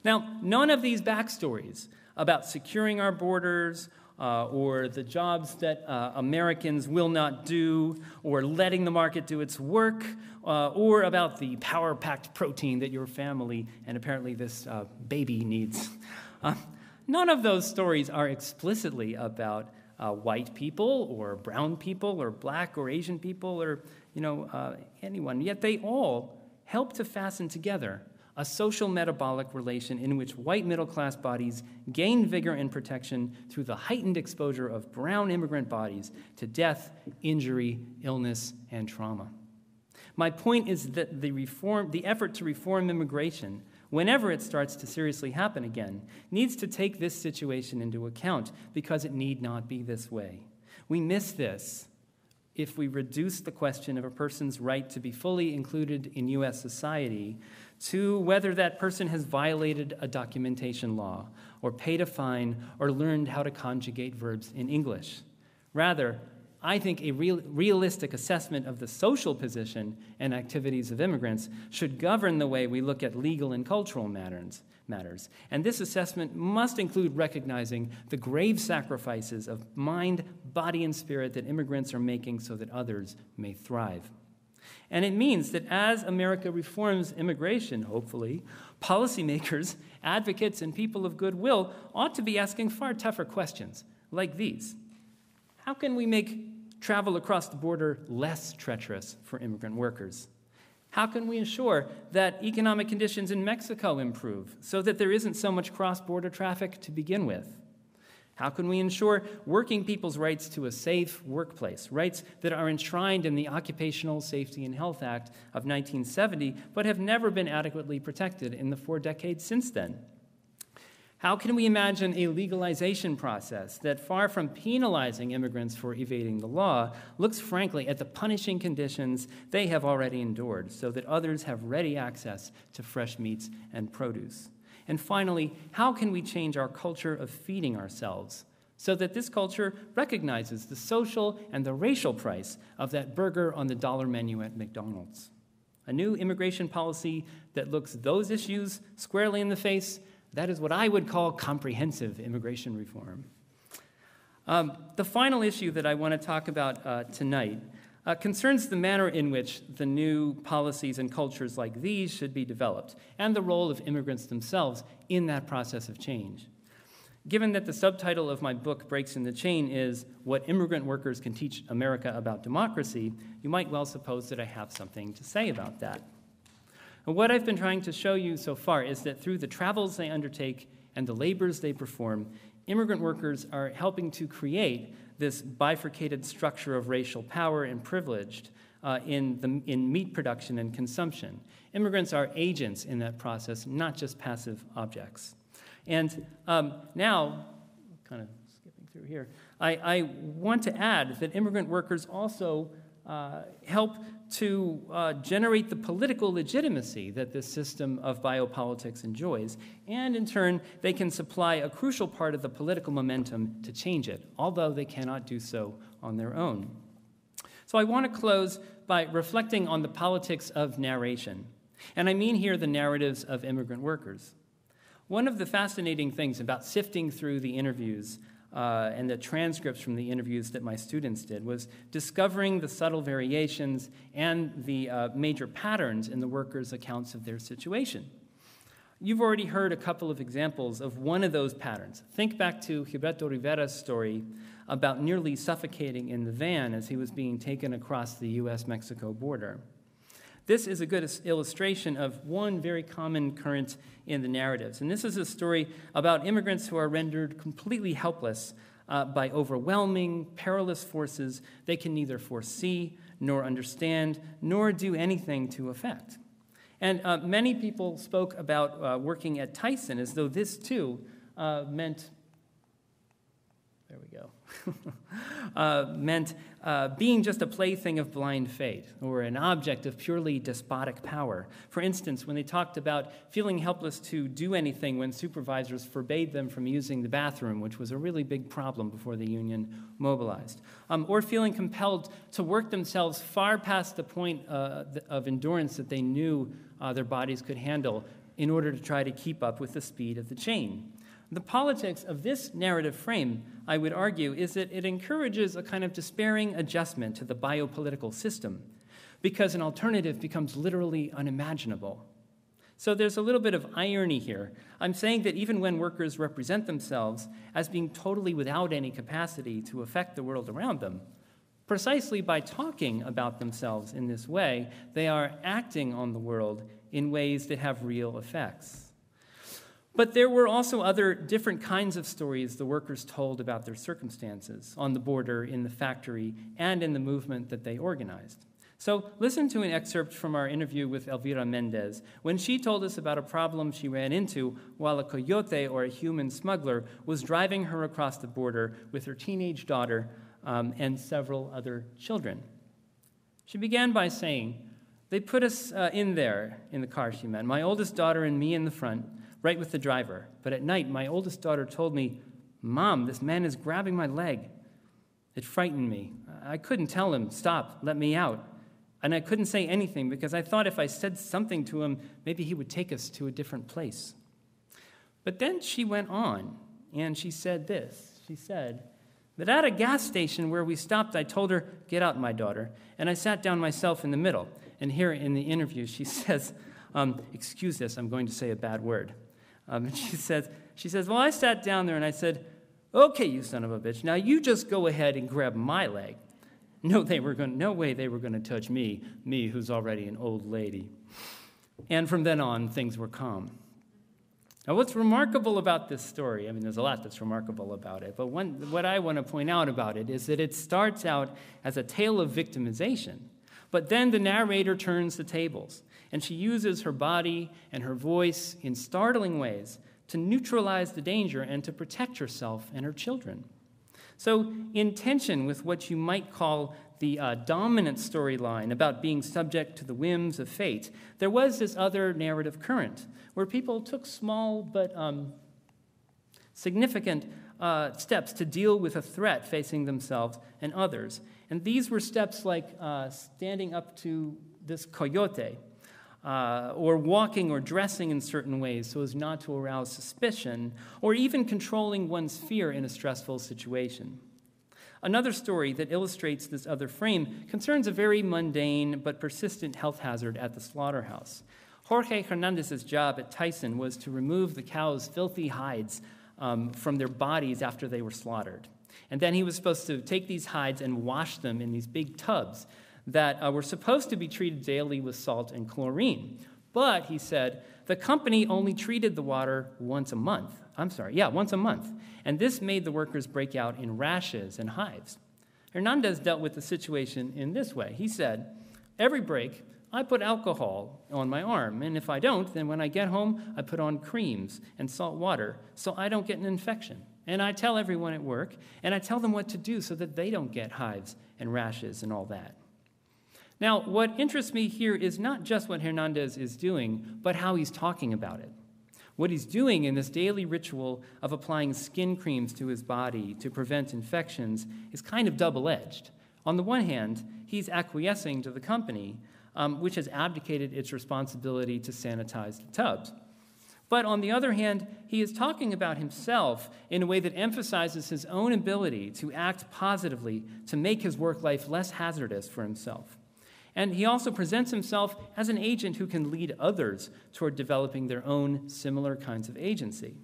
Now, none of these backstories about securing our borders or the jobs that Americans will not do, or letting the market do its work, or about the power-packed protein that your family and apparently this baby needs. None of those stories are explicitly about white people or brown people or black or Asian people or anyone, yet they all help to fasten together a social metabolic relation in which white middle-class bodies gain vigor and protection through the heightened exposure of brown immigrant bodies to death, injury, illness, and trauma. My point is that the effort to reform immigration, whenever it starts to seriously happen again, needs to take this situation into account because it need not be this way. We miss this if we reduce the question of a person's right to be fully included in U.S. society to whether that person has violated a documentation law or paid a fine or learned how to conjugate verbs in English. Rather, I think a realistic assessment of the social position and activities of immigrants should govern the way we look at legal and cultural matters. And this assessment must include recognizing the grave sacrifices of mind, body, and spirit that immigrants are making so that others may thrive. And it means that as America reforms immigration, hopefully, policymakers, advocates, and people of goodwill ought to be asking far tougher questions like these. How can we make travel across the border less treacherous for immigrant workers? How can we ensure that economic conditions in Mexico improve so that there isn't so much cross-border traffic to begin with? How can we ensure working people's rights to a safe workplace, rights that are enshrined in the Occupational Safety and Health Act of 1970, but have never been adequately protected in the 4 decades since then? How can we imagine a legalization process that, far from penalizing immigrants for evading the law, looks frankly at the punishing conditions they have already endured so that others have ready access to fresh meats and produce? And finally, how can we change our culture of feeding ourselves so that this culture recognizes the social and the racial price of that burger on the dollar menu at McDonald's? A new immigration policy that looks those issues squarely in the face, that is what I would call comprehensive immigration reform. The final issue that I want to talk about tonight concerns the manner in which the new policies and cultures like these should be developed, and the role of immigrants themselves in that process of change. Given that the subtitle of my book, Breaks in the Chain, is What Immigrant Workers Can Teach America About Democracy, you might well suppose that I have something to say about that. And what I've been trying to show you so far is that through the travels they undertake and the labors they perform, immigrant workers are helping to create this bifurcated structure of racial power and privilege in meat production and consumption. Immigrants are agents in that process, not just passive objects. And now, kind of skipping through here, I want to add that immigrant workers also help to generate the political legitimacy that this system of biopolitics enjoys, and in turn, they can supply a crucial part of the political momentum to change it, although they cannot do so on their own. So I want to close by reflecting on the politics of narration, and I mean here the narratives of immigrant workers. One of the fascinating things about sifting through the interviews and the transcripts from the interviews that my students did was discovering the subtle variations and the major patterns in the workers' accounts of their situation. You've already heard a couple of examples of one of those patterns. Think back to Gilberto Rivera's story about nearly suffocating in the van as he was being taken across the U.S.-Mexico border. This is a good illustration of one very common current in the narratives. And this is a story about immigrants who are rendered completely helpless by overwhelming, perilous forces they can neither foresee, nor understand, nor do anything to affect. And many people spoke about working at Tyson as though this, too, meant being just a plaything of blind fate or an object of purely despotic power. For instance, when they talked about feeling helpless to do anything when supervisors forbade them from using the bathroom, which was a really big problem before the union mobilized, or feeling compelled to work themselves far past the point of endurance that they knew their bodies could handle in order to try to keep up with the speed of the chain. The politics of this narrative frame, I would argue, is that it encourages a kind of despairing adjustment to the biopolitical system because an alternative becomes literally unimaginable. So there's a little bit of irony here. I'm saying that even when workers represent themselves as being totally without any capacity to affect the world around them, precisely by talking about themselves in this way, they are acting on the world in ways that have real effects. But there were also other different kinds of stories the workers told about their circumstances on the border, in the factory, and in the movement that they organized. So listen to an excerpt from our interview with Elvira Mendez when she told us about a problem she ran into while a coyote, or a human smuggler, was driving her across the border with her teenage daughter and several other children. She began by saying, "They put us in the car," she meant, "my oldest daughter and me in the front, right with the driver. But at night, my oldest daughter told me, 'Mom, this man is grabbing my leg.' It frightened me. I couldn't tell him, 'Stop, let me out.' And I couldn't say anything because I thought if I said something to him, maybe he would take us to a different place." But then she went on, and she said this. She said that at a gas station where we stopped, I told her, "Get out, my daughter," and I sat down myself in the middle. And here in the interview, she says, excuse this, I'm going to say a bad word. And she says, "Well, I sat down there and I said, 'Okay, you son of a bitch, now you just go ahead and grab my leg.' No way they were going to touch me who's already an old lady. And from then on, things were calm. Now, what's remarkable about this story, I mean, there's a lot that's remarkable about it, but what I want to point out about it is that it starts out as a tale of victimization, but then the narrator turns the tables, and she uses her body and her voice in startling ways to neutralize the danger and to protect herself and her children. So, in tension with what you might call the dominant storyline about being subject to the whims of fate, there was this other narrative current where people took small but significant steps to deal with a threat facing themselves and others. And these were steps like standing up to this coyote, or walking or dressing in certain ways so as not to arouse suspicion, or even controlling one's fear in a stressful situation. Another story that illustrates this other frame concerns a very mundane but persistent health hazard at the slaughterhouse. Jorge Hernandez's job at Tyson was to remove the cows' filthy hides from their bodies after they were slaughtered. And then he was supposed to take these hides and wash them in these big tubs that were supposed to be treated daily with salt and chlorine. But, he said, the company only treated the water once a month. Once a month. And this made the workers break out in rashes and hives. Hernandez dealt with the situation in this way. He said, every break, I put alcohol on my arm, and if I don't, then when I get home, I put on creams and salt water so I don't get an infection. And I tell everyone at work, and I tell them what to do so that they don't get hives and rashes and all that. Now, what interests me here is not just what Hernandez is doing, but how he's talking about it. What he's doing in this daily ritual of applying skin creams to his body to prevent infections is kind of double-edged. On the one hand, he's acquiescing to the company, which has abdicated its responsibility to sanitize the tubs. But on the other hand, he is talking about himself in a way that emphasizes his own ability to act positively to make his work life less hazardous for himself. And he also presents himself as an agent who can lead others toward developing their own similar kinds of agency.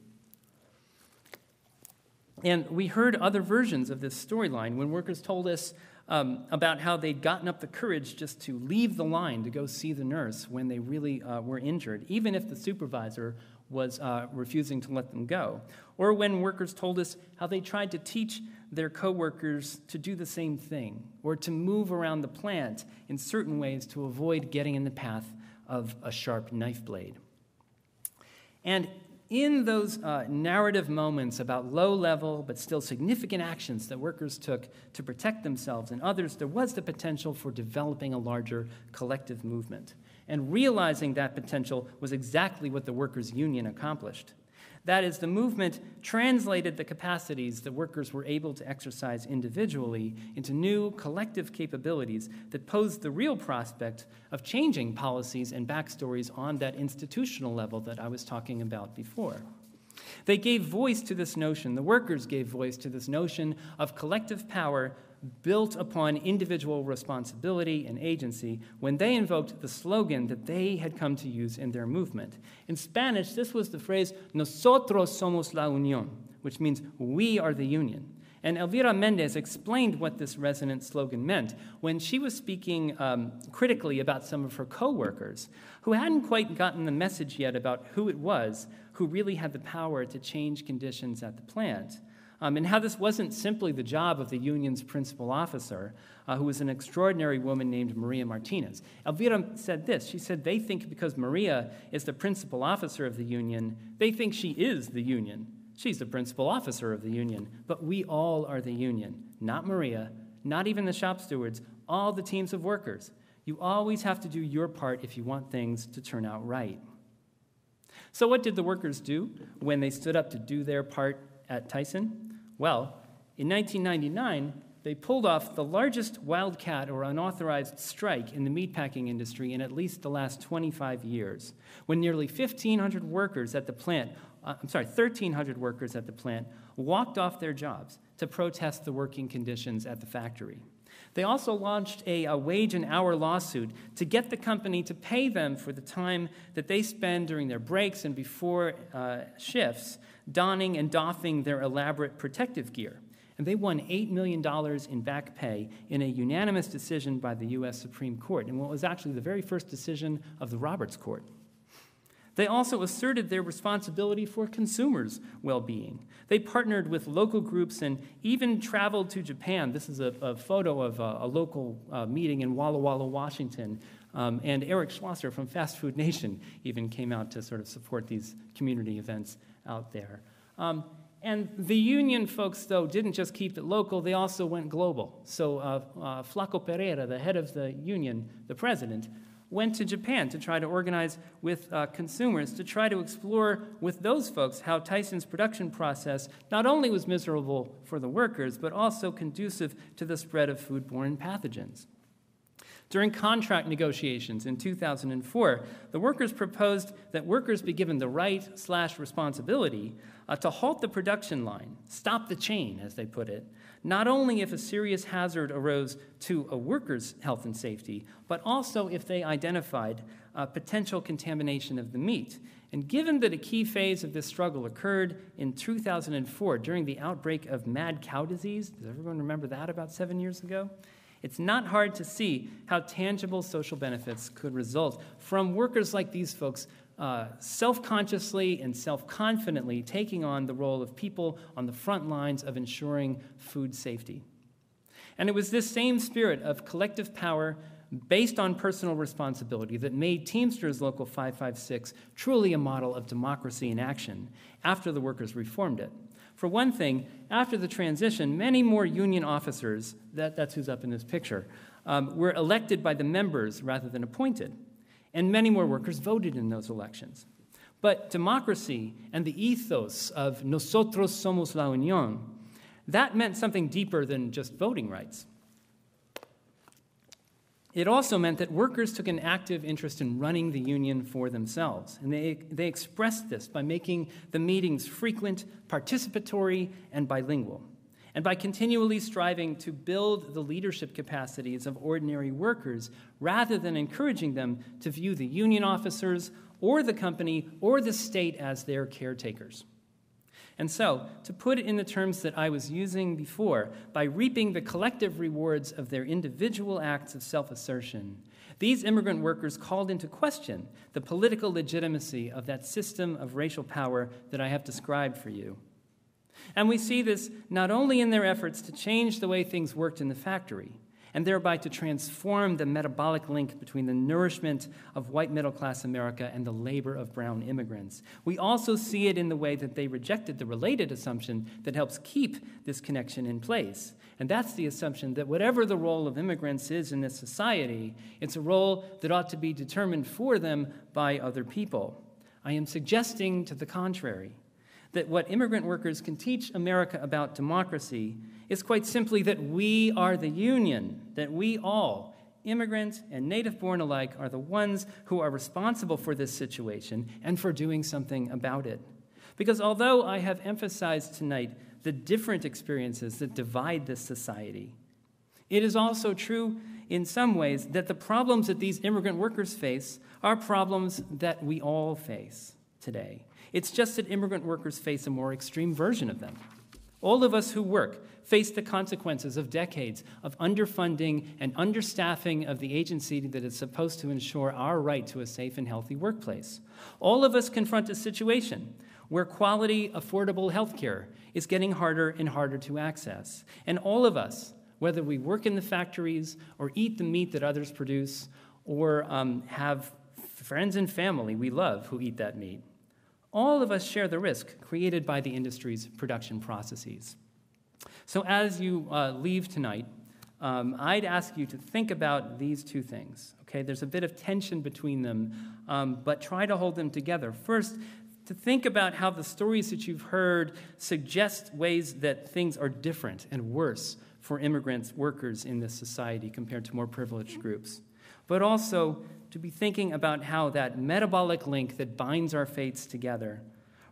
And we heard other versions of this storyline when workers told us about how they'd gotten up the courage just to leave the line to go see the nurse when they really were injured, even if the supervisor was refusing to let them go. Or when workers told us how they tried to teach their coworkers to do the same thing, or to move around the plant in certain ways to avoid getting in the path of a sharp knife blade. And in those narrative moments about low-level but still significant actions that workers took to protect themselves and others, there was the potential for developing a larger collective movement. And realizing that potential was exactly what the workers' union accomplished. That is, the movement translated the capacities that workers were able to exercise individually into new collective capabilities that posed the real prospect of changing policies and backstories on that institutional level that I was talking about before. They gave voice to this notion, the workers gave voice to this notion of collective power built upon individual responsibility and agency when they invoked the slogan that they had come to use in their movement. In Spanish, this was the phrase, Nosotros somos la unión, which means we are the union. And Elvira Mendez explained what this resonant slogan meant when she was speaking critically about some of her co-workers who hadn't quite gotten the message yet about who it was who really had the power to change conditions at the plant. And how this wasn't simply the job of the union's principal officer, who was an extraordinary woman named Maria Martinez. Elvira said this. She said they think because Maria is the principal officer of the union, they think she is the union. She's the principal officer of the union, but we all are the union. Not Maria, not even the shop stewards, all the teams of workers. You always have to do your part if you want things to turn out right. So what did the workers do when they stood up to do their part at Tyson? Well, in 1999, they pulled off the largest wildcat or unauthorized strike in the meatpacking industry in at least the last 25 years, when nearly 1,300 workers at the plant, 1,300 workers at the plant walked off their jobs to protest the working conditions at the factory. They also launched a wage and hour lawsuit to get the company to pay them for the time that they spend during their breaks and before shifts donning and doffing their elaborate protective gear. And they won $8 million in back pay in a unanimous decision by the U.S. Supreme Court, in what was actually the very first decision of the Roberts Court. They also asserted their responsibility for consumers' well-being. They partnered with local groups and even traveled to Japan. This is a photo of a local meeting in Walla Walla, Washington. And Eric Schlosser from Fast Food Nation even came out to sort of support these community events out there. And the union folks, though, didn't just keep it local, they also went global. So Flaco Pereira, the head of the union, the president, went to Japan to try to organize with consumers, to try to explore with those folks how Tyson's production process not only was miserable for the workers, but also conducive to the spread of foodborne pathogens. During contract negotiations in 2004, the workers proposed that workers be given the right/responsibility to halt the production line, stop the chain, as they put it, not only if a serious hazard arose to a worker's health and safety, but also if they identified potential contamination of the meat. And given that a key phase of this struggle occurred in 2004 during the outbreak of mad cow disease, does everyone remember that about 7 years ago? It's not hard to see how tangible social benefits could result from workers like these folks self-consciously and self-confidently taking on the role of people on the front lines of ensuring food safety. And it was this same spirit of collective power based on personal responsibility that made Teamsters Local 556 truly a model of democracy in action after the workers reformed it. For one thing, after the transition, many more union officers, that's who's up in this picture, were elected by the members rather than appointed. And many more workers voted in those elections. But democracy and the ethos of nosotros somos la unión, that meant something deeper than just voting rights. It also meant that workers took an active interest in running the union for themselves. And they expressed this by making the meetings frequent, participatory, and bilingual. And by continually striving to build the leadership capacities of ordinary workers rather than encouraging them to view the union officers or the company or the state as their caretakers. And so, to put it in the terms that I was using before, by reaping the collective rewards of their individual acts of self-assertion, these immigrant workers called into question the political legitimacy of that system of racial power that I have described for you. And we see this not only in their efforts to change the way things worked in the factory, and thereby to transform the metabolic link between the nourishment of white middle-class America and the labor of brown immigrants. We also see it in the way that they rejected the related assumption that helps keep this connection in place. And that's the assumption that whatever the role of immigrants is in this society, it's a role that ought to be determined for them by other people. I am suggesting to the contrary, that what immigrant workers can teach America about democracy is quite simply that we are the union, that we all, immigrant and native-born alike, are the ones who are responsible for this situation and for doing something about it. Because although I have emphasized tonight the different experiences that divide this society, it is also true in some ways that the problems that these immigrant workers face are problems that we all face today. It's just that immigrant workers face a more extreme version of them. All of us who work face the consequences of decades of underfunding and understaffing of the agency that is supposed to ensure our right to a safe and healthy workplace. All of us confront a situation where quality, affordable health care is getting harder and harder to access. And all of us, whether we work in the factories or eat the meat that others produce or have friends and family we love who eat that meat, all of us share the risk created by the industry's production processes. So as you leave tonight, I'd ask you to think about these two things. Okay, there's a bit of tension between them, but try to hold them together. First, to think about how the stories that you've heard suggest ways that things are different and worse for immigrants, workers in this society compared to more privileged groups. But also to be thinking about how that metabolic link that binds our fates together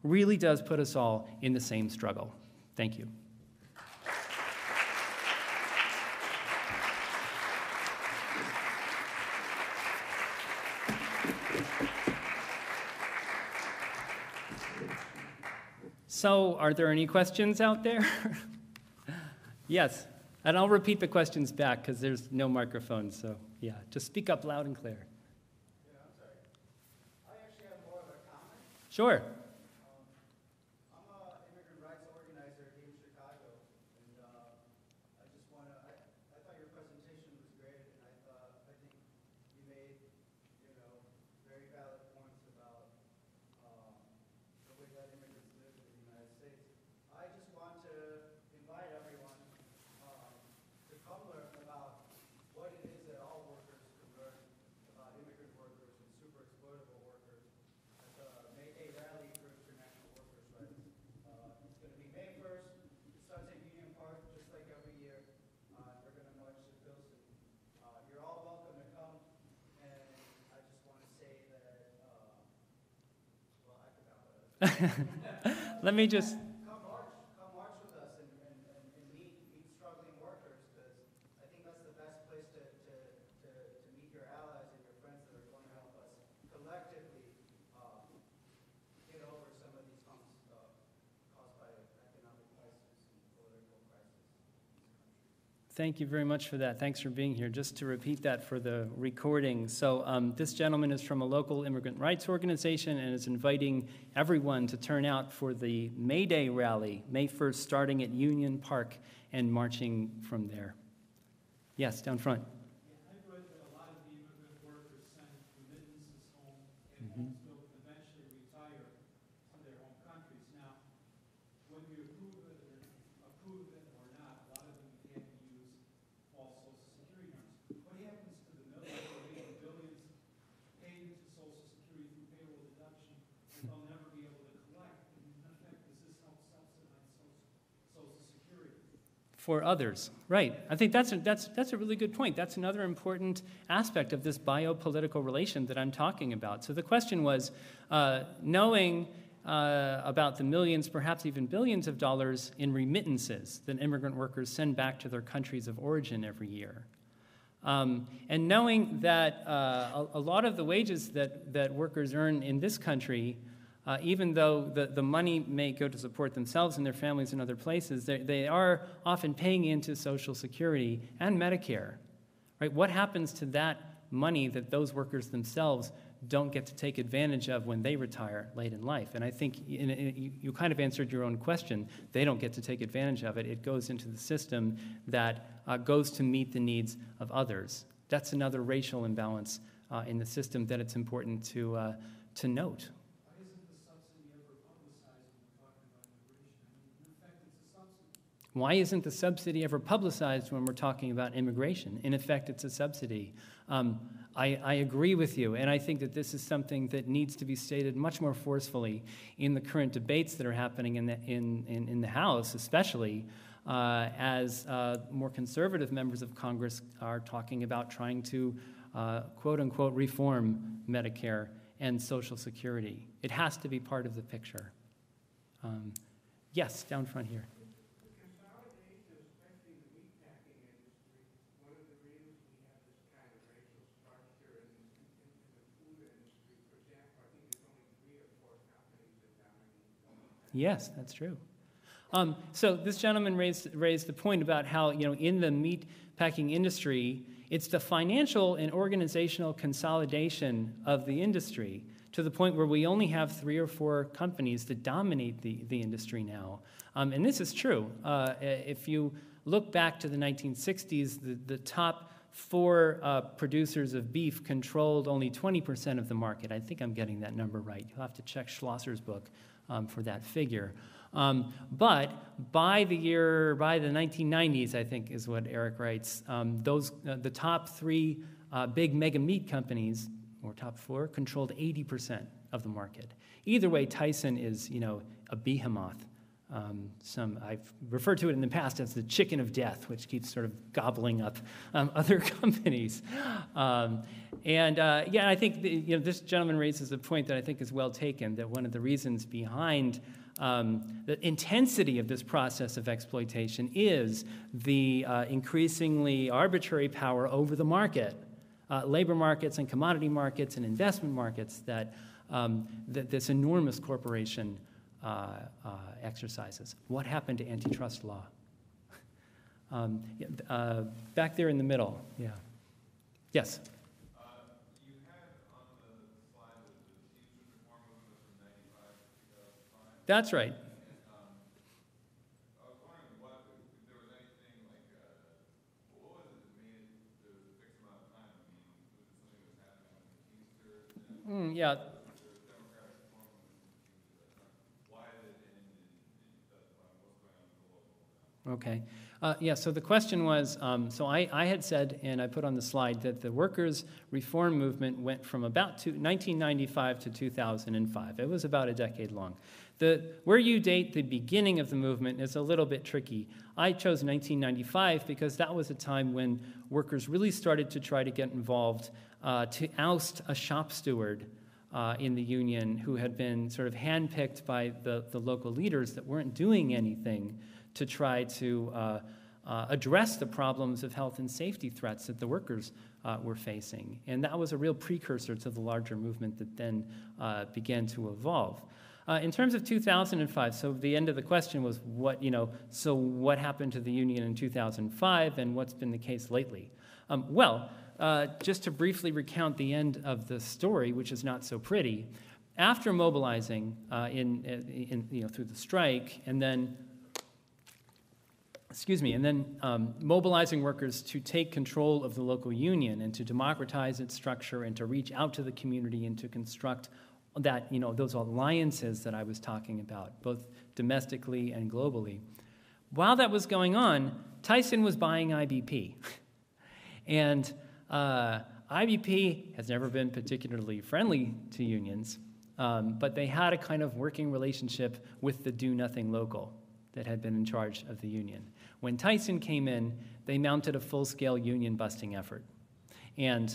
really does put us all in the same struggle. Thank you. So, are there any questions out there? Yes, and I'll repeat the questions back because there's no microphone, so yeah, just speak up loud and clear. Yeah, I'm sorry. I actually have more of a comment. Sure. I'm an immigrant rights organizer here in Chicago, and I just want to, I thought your presentation was great, and I think you made, very valid points about the way that immigrants live in the United States. I just want to invite everyone to come learn about what it is that all workers can learn about immigrant workers and super exploitable workers at the May Day rally for international workers' rights. It's going to be May 1st. It starts at Union Park, just like every year. We're going to march to Pilsen. You're all welcome to come, and I just want to say that, well, I forgot what I was Let me just. Come march with us and meet struggling workers, because I think that's the best place to meet your allies and your friends that are going to help us collectively get over some of these humps caused by economic crisis and political crisis. Thank you very much for that. Thanks for being here. Just to repeat that for the recording. So this gentleman is from a local immigrant rights organization and is inviting everyone to turn out for the May Day rally, May 1st, starting at Union Park and marching from there. Yes, down front. I've read that a lot of the immigrant workers send remittances home and homes will eventually retire to their home countries. Now, whether you approve it or not, a lot of them can't use false Social Security numbers. What happens to the millions or even billions paid into Social Security through payroll deduction that they'll never be able to collect? And in effect, does this help subsidize Social Security? For others, right. I think that's a really good point. That's another important aspect of this biopolitical relation that I'm talking about. So the question was, knowing about the millions, perhaps even billions of dollars in remittances that immigrant workers send back to their countries of origin every year, and knowing that a lot of the wages that workers earn in this country, even though the money may go to support themselves and their families in other places, they are often paying into Social Security and Medicare, right? What happens to that money that those workers themselves don't get to take advantage of when they retire late in life? And I think you kind of answered your own question. They don't get to take advantage of it. It goes into the system that goes to meet the needs of others. That's another racial imbalance in the system that it's important to note. Why isn't the subsidy ever publicized when we're talking about immigration? In effect, it's a subsidy. I agree with you, and I think that this is something that needs to be stated much more forcefully in the current debates that are happening in the House, especially as more conservative members of Congress are talking about trying to, quote-unquote, reform Medicare and Social Security. It has to be part of the picture. Yes, down front here. Yes, that's true. So this gentleman raised the point about how, in the meat packing industry, it's the financial and organizational consolidation of the industry to the point where we only have 3 or 4 companies that dominate the industry now. And this is true. If you look back to the 1960s, the top 4 producers of beef controlled only 20% of the market. I think I'm getting that number right. You'll have to check Schlosser's book for that figure. But by the 1990s, I think is what Eric writes, the top 3 big mega meat companies, or top 4, controlled 80% of the market. Either way, Tyson is, a behemoth. I've referred to it in the past as the chicken of death, which keeps sort of gobbling up other companies. I think this gentleman raises a point that I think is well taken, that one of the reasons behind the intensity of this process of exploitation is the increasingly arbitrary power over the market, labor markets and commodity markets and investment markets that this enormous corporation exercises. What happened to antitrust law? Back there in the middle, yeah. Yes? You had on the slide the teachers reform movement from 95 to 2005. That's right. I was wondering if there was anything like, what was it that made it, there was a fixed amount of time? I mean, was it something that was happening with the Teamsters? Yeah. There was democratic reform movement with the Teamsters at that time. Why did it end in 2005? What's going on with the local now? Okay. So the question was, so I had said, and I put on the slide, that the workers' reform movement went from about 1995 to 2005. It was about a decade long. Where you date the beginning of the movement is a little bit tricky. I chose 1995 because that was a time when workers really started to try to get involved to oust a shop steward in the union who had been sort of handpicked by the local leaders that weren't doing anything to try to address the problems of health and safety threats that the workers were facing. And that was a real precursor to the larger movement that then began to evolve. In terms of 2005, so the end of the question was what happened to the union in 2005 and what's been the case lately? Just to briefly recount the end of the story, which is not so pretty, after mobilizing through the strike and then mobilizing workers to take control of the local union and to democratize its structure and to reach out to the community and to construct that, those alliances that I was talking about, both domestically and globally. While that was going on, Tyson was buying IBP. And IBP has never been particularly friendly to unions, but they had a kind of working relationship with the do-nothing local that had been in charge of the union. When Tyson came in, they mounted a full-scale union-busting effort. And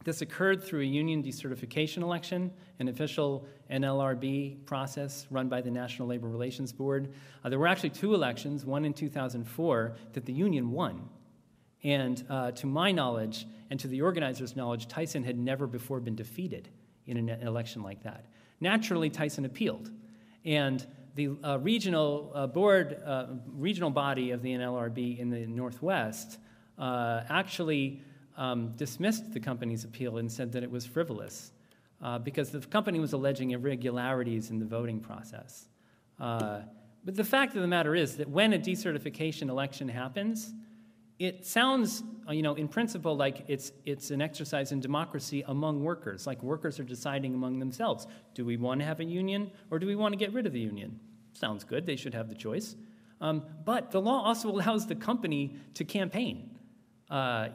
this occurred through a union decertification election, an official NLRB process run by the National Labor Relations Board. There were actually two elections, one in 2004 that the union won. And to my knowledge, and to the organizers' knowledge, Tyson had never before been defeated in an election like that. Naturally, Tyson appealed. And the regional body of the NLRB in the Northwest actually dismissed the company's appeal and said that it was frivolous because the company was alleging irregularities in the voting process. But the fact of the matter is that when a decertification election happens, it sounds, in principle, like it's an exercise in democracy among workers, like workers are deciding among themselves. Do we want to have a union or do we want to get rid of the union? Sounds good. They should have the choice. But the law also allows the company to campaign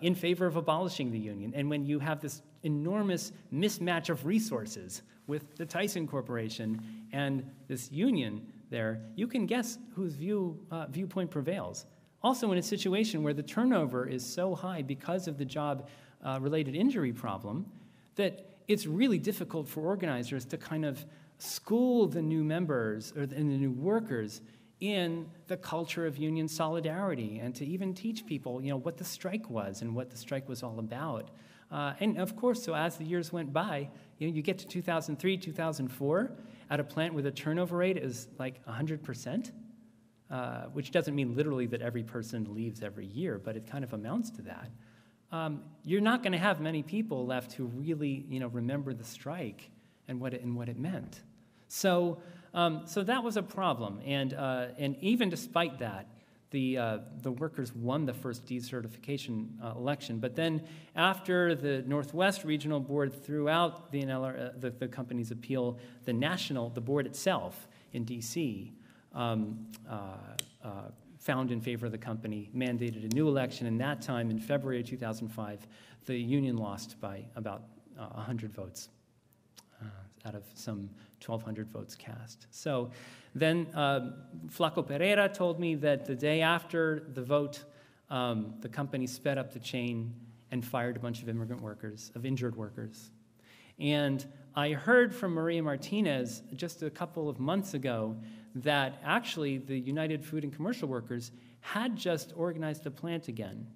in favor of abolishing the union. And when you have this enormous mismatch of resources with the Tyson Corporation and this union there, you can guess whose viewpoint prevails. Also in a situation where the turnover is so high because of the job-related injury problem that it's really difficult for organizers to kind of school the new members and the new workers in the culture of union solidarity and to even teach people, what the strike was and what the strike was all about. And of course, so as the years went by, you get to 2003, 2004, at a plant where the turnover rate is like 100%. Which doesn't mean literally that every person leaves every year, but it kind of amounts to that. You're not going to have many people left who really, remember the strike and what it meant. So that was a problem, and even despite that, the workers won the first decertification election. But then, after the Northwest Regional Board threw out the company's appeal, the board itself in D.C. Found in favor of the company, mandated a new election, and that time, in February of 2005, the union lost by about 100 votes out of some 1,200 votes cast. So then Flaco Pereira told me that the day after the vote, the company sped up the chain and fired a bunch of injured workers. And I heard from Maria Martinez just a couple of months ago that actually the United Food and Commercial Workers had just organized a plant again.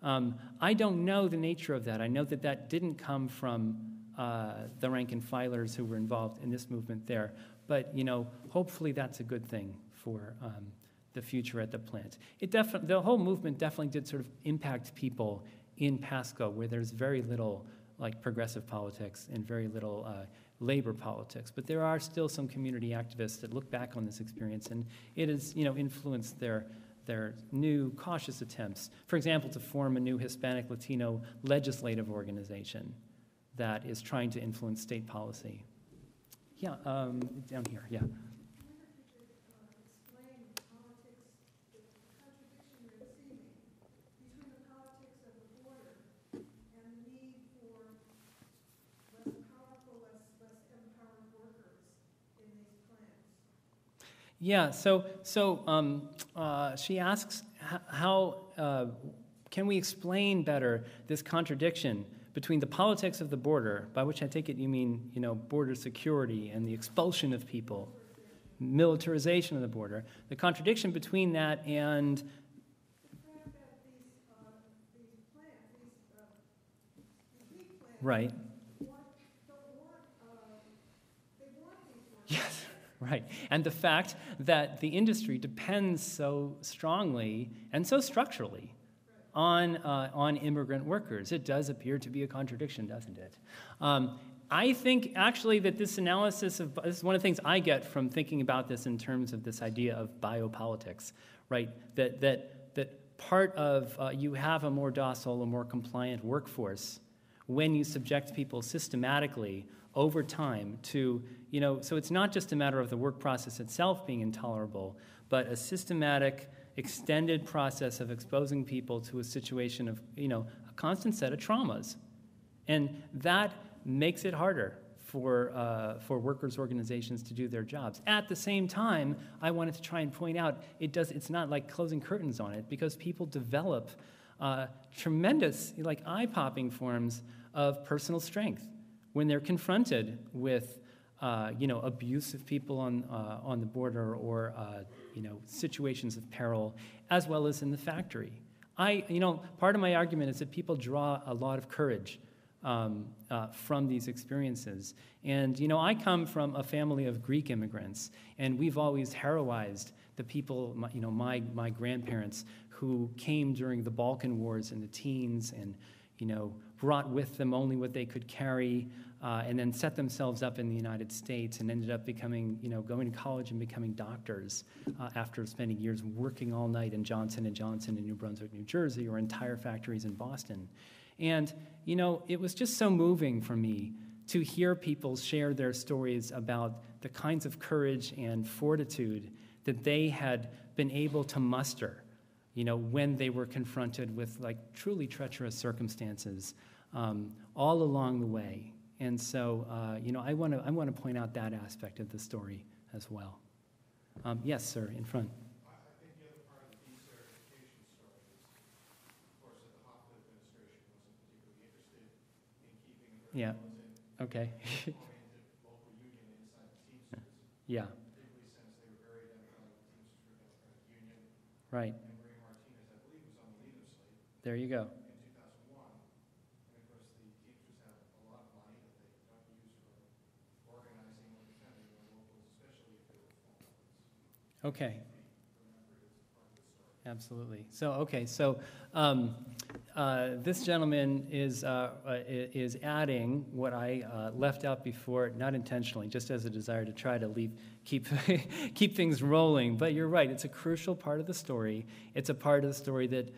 I don't know the nature of that. I know that didn't come from the rank and filers who were involved in this movement there. But, hopefully that's a good thing for the future at the plant. The whole movement definitely did sort of impact people in Pasco, where there's very little like progressive politics and very little labor politics. But there are still some community activists that look back on this experience, and it has, influenced their new cautious attempts, for example, to form a new Hispanic Latino legislative organization that is trying to influence state policy. Yeah, down here, yeah. Yeah, so she asks how can we explain better this contradiction between the politics of the border, by which I take it you mean, border security and the expulsion of people, militarization of the border, the contradiction between that and right. Yes. Right, and the fact that the industry depends so strongly and so structurally on immigrant workers. It does appear to be a contradiction, doesn't it? I think actually that this analysis of this is one of the things I get from thinking about this in terms of this idea of biopolitics, right? That part of you have a more docile, a more compliant workforce when you subject people systematically over time to, so it's not just a matter of the work process itself being intolerable, but a systematic, extended process of exposing people to a situation of, a constant set of traumas. And that makes it harder for workers' organizations to do their jobs. At the same time, I wanted to try and point out, it's not like closing curtains on it, because people develop tremendous, like eye-popping forms of personal strength when they're confronted with, abusive people on the border or, situations of peril, as well as in the factory. Part of my argument is that people draw a lot of courage from these experiences. And, I come from a family of Greek immigrants, and we've always heroized the people, my grandparents who came during the Balkan Wars in the teens and, brought with them only what they could carry, and then set themselves up in the United States and ended up becoming, going to college and becoming doctors after spending years working all night in Johnson & Johnson in New Brunswick, New Jersey, or in tire factories in Boston. And, it was just so moving for me to hear people share their stories about the kinds of courage and fortitude that they had been able to muster, when they were confronted with, truly treacherous circumstances all along the way. And so, I want to point out that aspect of the story as well. Yes, sir, in front. I think the other part of the decertification story is, of course, that the Hoffman administration wasn't particularly interested in keeping Americans in Okay. oriented local union inside the Teamsters. Yeah. Particularly since they were very democratic. The Teamsters were a democratic union. Right. And Maria Martinez, I believe, was on the leader slate. There you go. In 2001. And of course, the Teamsters have a lot of money that they don't use for organizing or defending their locals, especially if they were reform workers. Okay. Remembered as part of the story. Absolutely. So this gentleman is adding what I left out before, not intentionally, just as a desire to try to keep things rolling. But you're right; it's a crucial part of the story. It's a part of the story that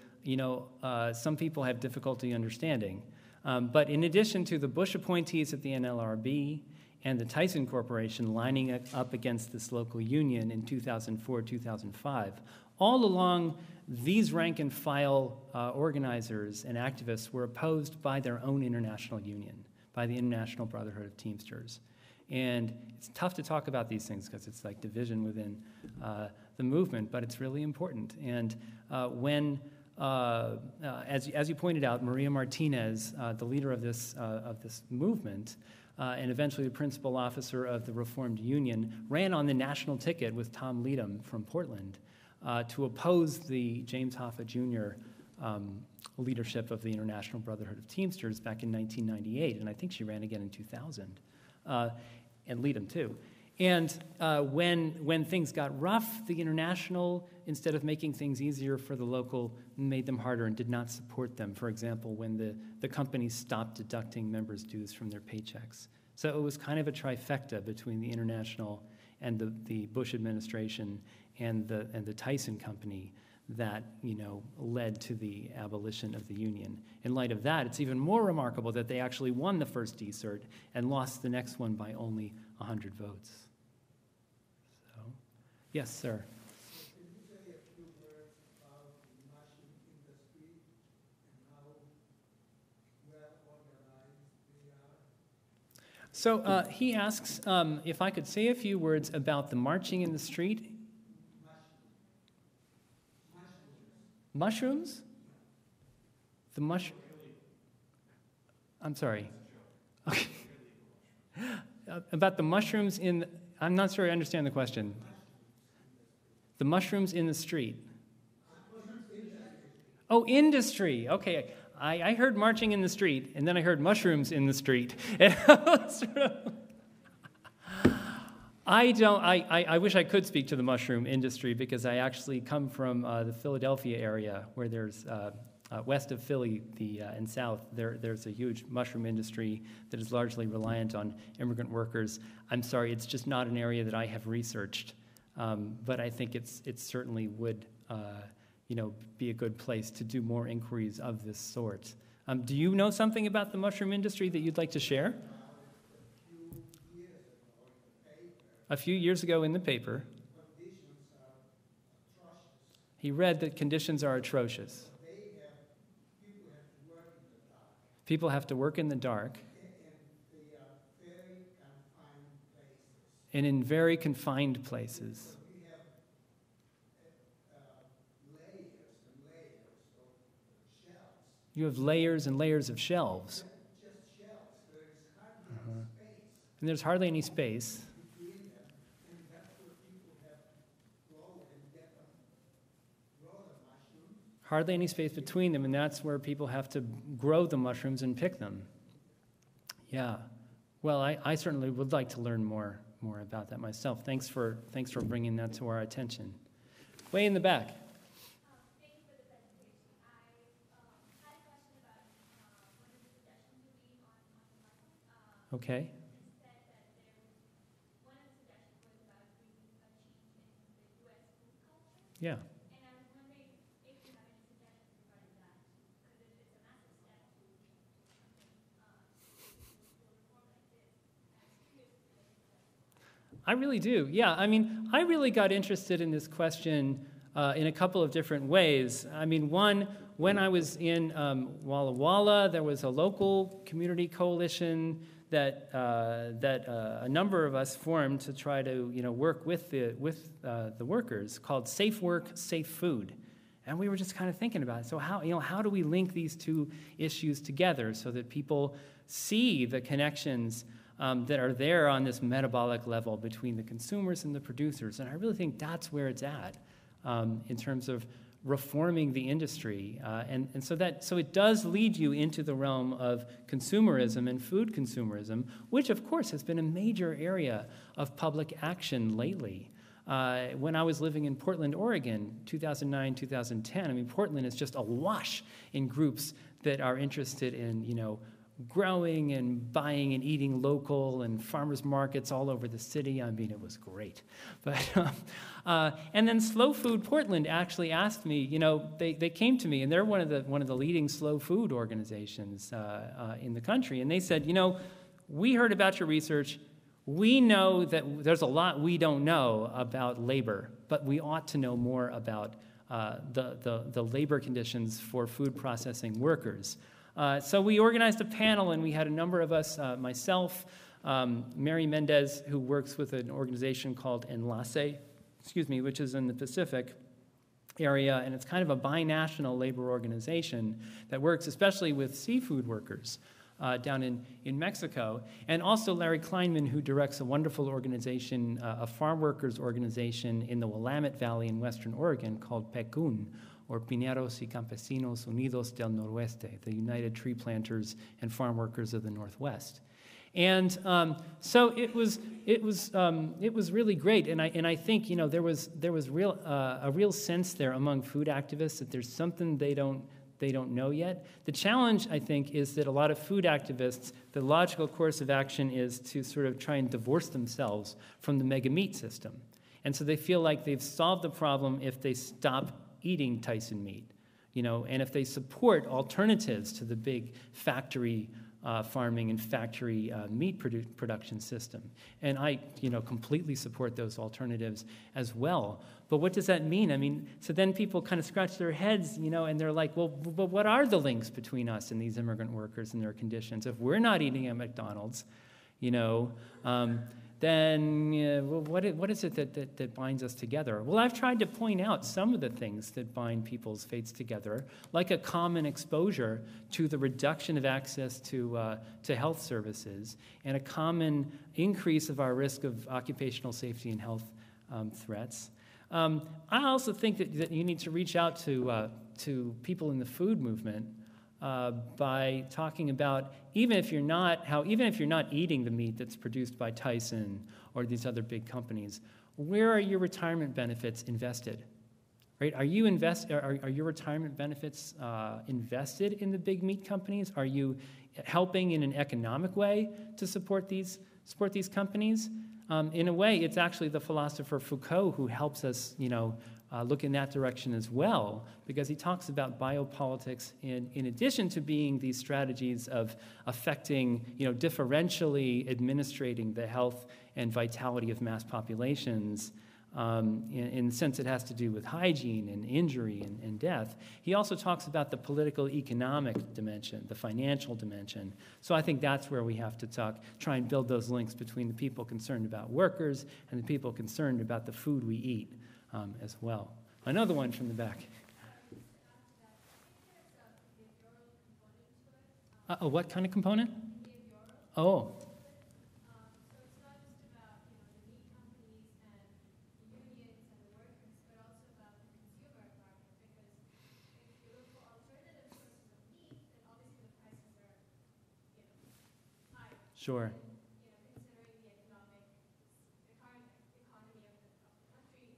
some people have difficulty understanding. But in addition to the Bush appointees at the NLRB and the Tyson Corporation lining up against this local union in 2004, 2005, all along, these rank-and-file organizers and activists were opposed by their own international union, by the International Brotherhood of Teamsters. And it's tough to talk about these things because it's like division within the movement, but it's really important. And as you pointed out, Maria Martinez, the leader of this movement, and eventually the principal officer of the Reformed Union, ran on the national ticket with Tom Leadham from Portland to oppose the James Hoffa Jr. Leadership of the International Brotherhood of Teamsters back in 1998, and I think she ran again in 2000, and Leadham too. And when things got rough, the International, instead of making things easier for the local, made them harder and did not support them. For example, when the companies stopped deducting members' dues from their paychecks. So it was kind of a trifecta between the International and the Bush administration and the Tyson Company that, led to the abolition of the Union. In light of that, it's even more remarkable that they actually won the first decert and lost the next one by only 100 votes. So, yes, sir. Can you say a few words about the mushroom industry and how well organized they are? So he asks if I could say a few words about the marching in the street. Mushrooms? I'm sorry. Okay. About the mushrooms I'm not sure I understand the question. The mushrooms in the street. Oh, industry. Okay. I heard marching in the street, and then I heard mushrooms in the street. I wish I could speak to the mushroom industry because I actually come from the Philadelphia area where there's, west of Philly and south, there's a huge mushroom industry that is largely reliant on immigrant workers. I'm sorry, it's just not an area that I have researched, but I think it certainly would be a good place to do more inquiries of this sort. Do you know something about the mushroom industry that you'd like to share? A few years ago in the paper, he read that conditions are atrocious. People have to work in the dark. And in very confined places. You have layers and layers of shelves. And there's hardly any space. Hardly any space between them, and that's where people have to grow the mushrooms and pick them. Yeah. Well, I certainly would like to learn more about that myself. Thanks for bringing that to our attention. Way in the back. Thank you for the presentation. I had a question about one of the suggestions you made on the mushrooms. Okay. You said that one of the suggestions was about bringing a change in the U.S. food culture. Yeah. And I was wondering if you have any suggestions regarding that, because it's a massive step to reform like this. And I'm curious if you have any suggestions. I really do. Yeah, I mean, I really got interested in this question in a couple of different ways. I mean, one, when I was in Walla Walla, there was a local community coalition that a number of us formed to try to work with the workers, called Safe Work, Safe Food. And we were just kind of thinking about it. So how do we link these two issues together so that people see the connections that are there on this metabolic level between the consumers and the producers? And I really think that's where it's at in terms of reforming the industry. And so it does lead you into the realm of consumerism and food consumerism, which of course has been a major area of public action lately. When I was living in Portland, Oregon, 2009, 2010, I mean, Portland is just awash in groups that are interested in, growing and buying and eating local, and farmers markets all over the city. I mean, it was great. But and then Slow Food Portland actually asked me. They came to me, and they're one of the leading slow food organizations in the country, and they said, we heard about your research. We know that there's a lot we don't know about labor, but we ought to know more about the labor conditions for food processing workers. So we organized a panel, and we had a number of us, myself, Mary Mendez, who works with an organization called Enlace, which is in the Pacific area, and it's kind of a binational labor organization that works especially with seafood workers down in Mexico, and also Larry Kleinman, who directs a wonderful organization, a farm workers organization in the Willamette Valley in Western Oregon called PECUN, or Pineros y Campesinos Unidos del Noroeste, the United Tree Planters and Farm Workers of the Northwest. And so it was really great, and I think there was a real sense there among food activists that there's something they don't know yet. The challenge, I think, is that a lot of food activists, the logical course of action is to sort of try and divorce themselves from the mega meat system, and so they feel like they've solved the problem if they stop eating Tyson meat, and if they support alternatives to the big factory farming and factory meat production system. And I, completely support those alternatives as well. But what does that mean? I mean, so then people kind of scratch their heads, and they're like, well, but what are the links between us and these immigrant workers and their conditions? If we're not eating at McDonald's, then what is it that binds us together? Well, I've tried to point out some of the things that bind people's faiths together, like a common exposure to the reduction of access to health services and a common increase of our risk of occupational safety and health threats. I also think that you need to reach out to people in the food movement by talking about even if you're not eating the meat that's produced by Tyson or these other big companies, where are your retirement benefits invested? Right? Are your retirement benefits invested in the big meat companies? Are you helping in an economic way to support these companies? In a way, it's actually the philosopher Foucault who helps us, look in that direction as well, because he talks about biopolitics in addition to being these strategies of affecting, differentially administrating the health and vitality of mass populations. In the sense it has to do with hygiene and injury and death. He also talks about the political economic dimension, the financial dimension. So I think that's where we have to try and build those links between the people concerned about workers and the people concerned about the food we eat as well. Another one from the back. What kind of component? Oh. Sure. Considering the current economy of the country,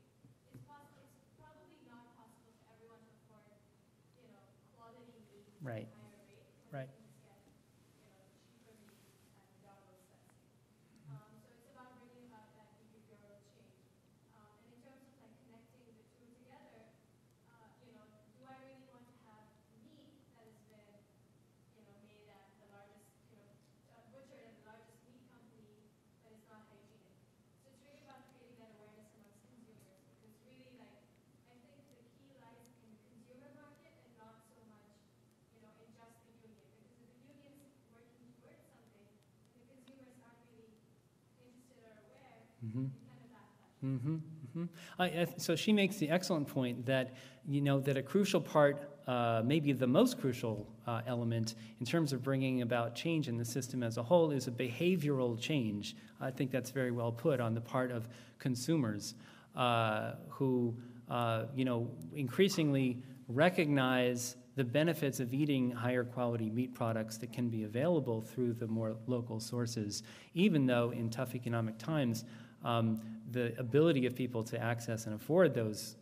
it's probably not possible for everyone to afford, quality meat at a higher rate. Right. They can just get, cheaper meat at McDonald's, let's say. So it's about bringing about that behavioral change. And in terms of connecting the two together, do I really want to have meat that has been, made at the largest, butchered at the largest meat company that is not hygienic? So it's really about creating that awareness amongst consumers, because really, I think the key lies in the consumer market and not so much, in just the union. Because if the union's working towards something and the consumers aren't really interested or aware, they kind of backlash. So she makes the excellent point that that a crucial part, maybe the most crucial element in terms of bringing about change in the system as a whole, is a behavioral change. I think that's very well put on the part of consumers who increasingly recognize the benefits of eating higher quality meat products that can be available through the more local sources, even though in tough economic times the ability of people to access and afford those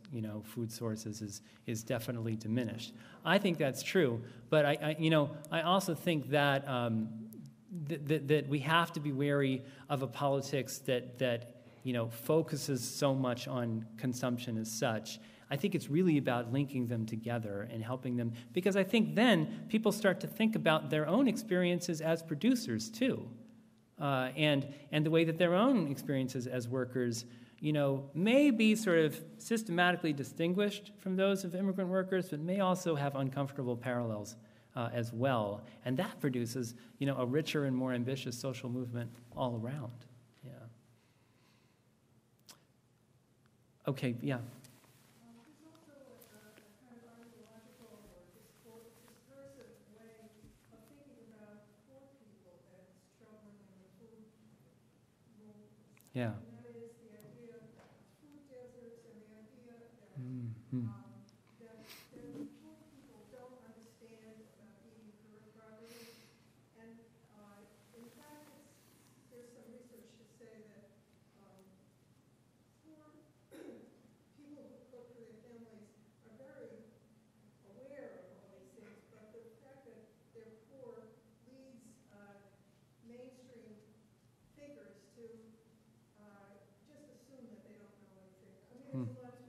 food sources is definitely diminished. I think that's true, but I also think that that we have to be wary of a politics that focuses so much on consumption as such. I think it's really about linking them together and helping them, because I think then people start to think about their own experiences as producers too. And the way that their own experiences as workers, may be sort of systematically distinguished from those of immigrant workers, but may also have uncomfortable parallels as well. And that produces, a richer and more ambitious social movement all around. Yeah. Okay, yeah. Yeah. And that is the idea of food deserts and the idea that, that food people don't understand about eating properly. And in fact,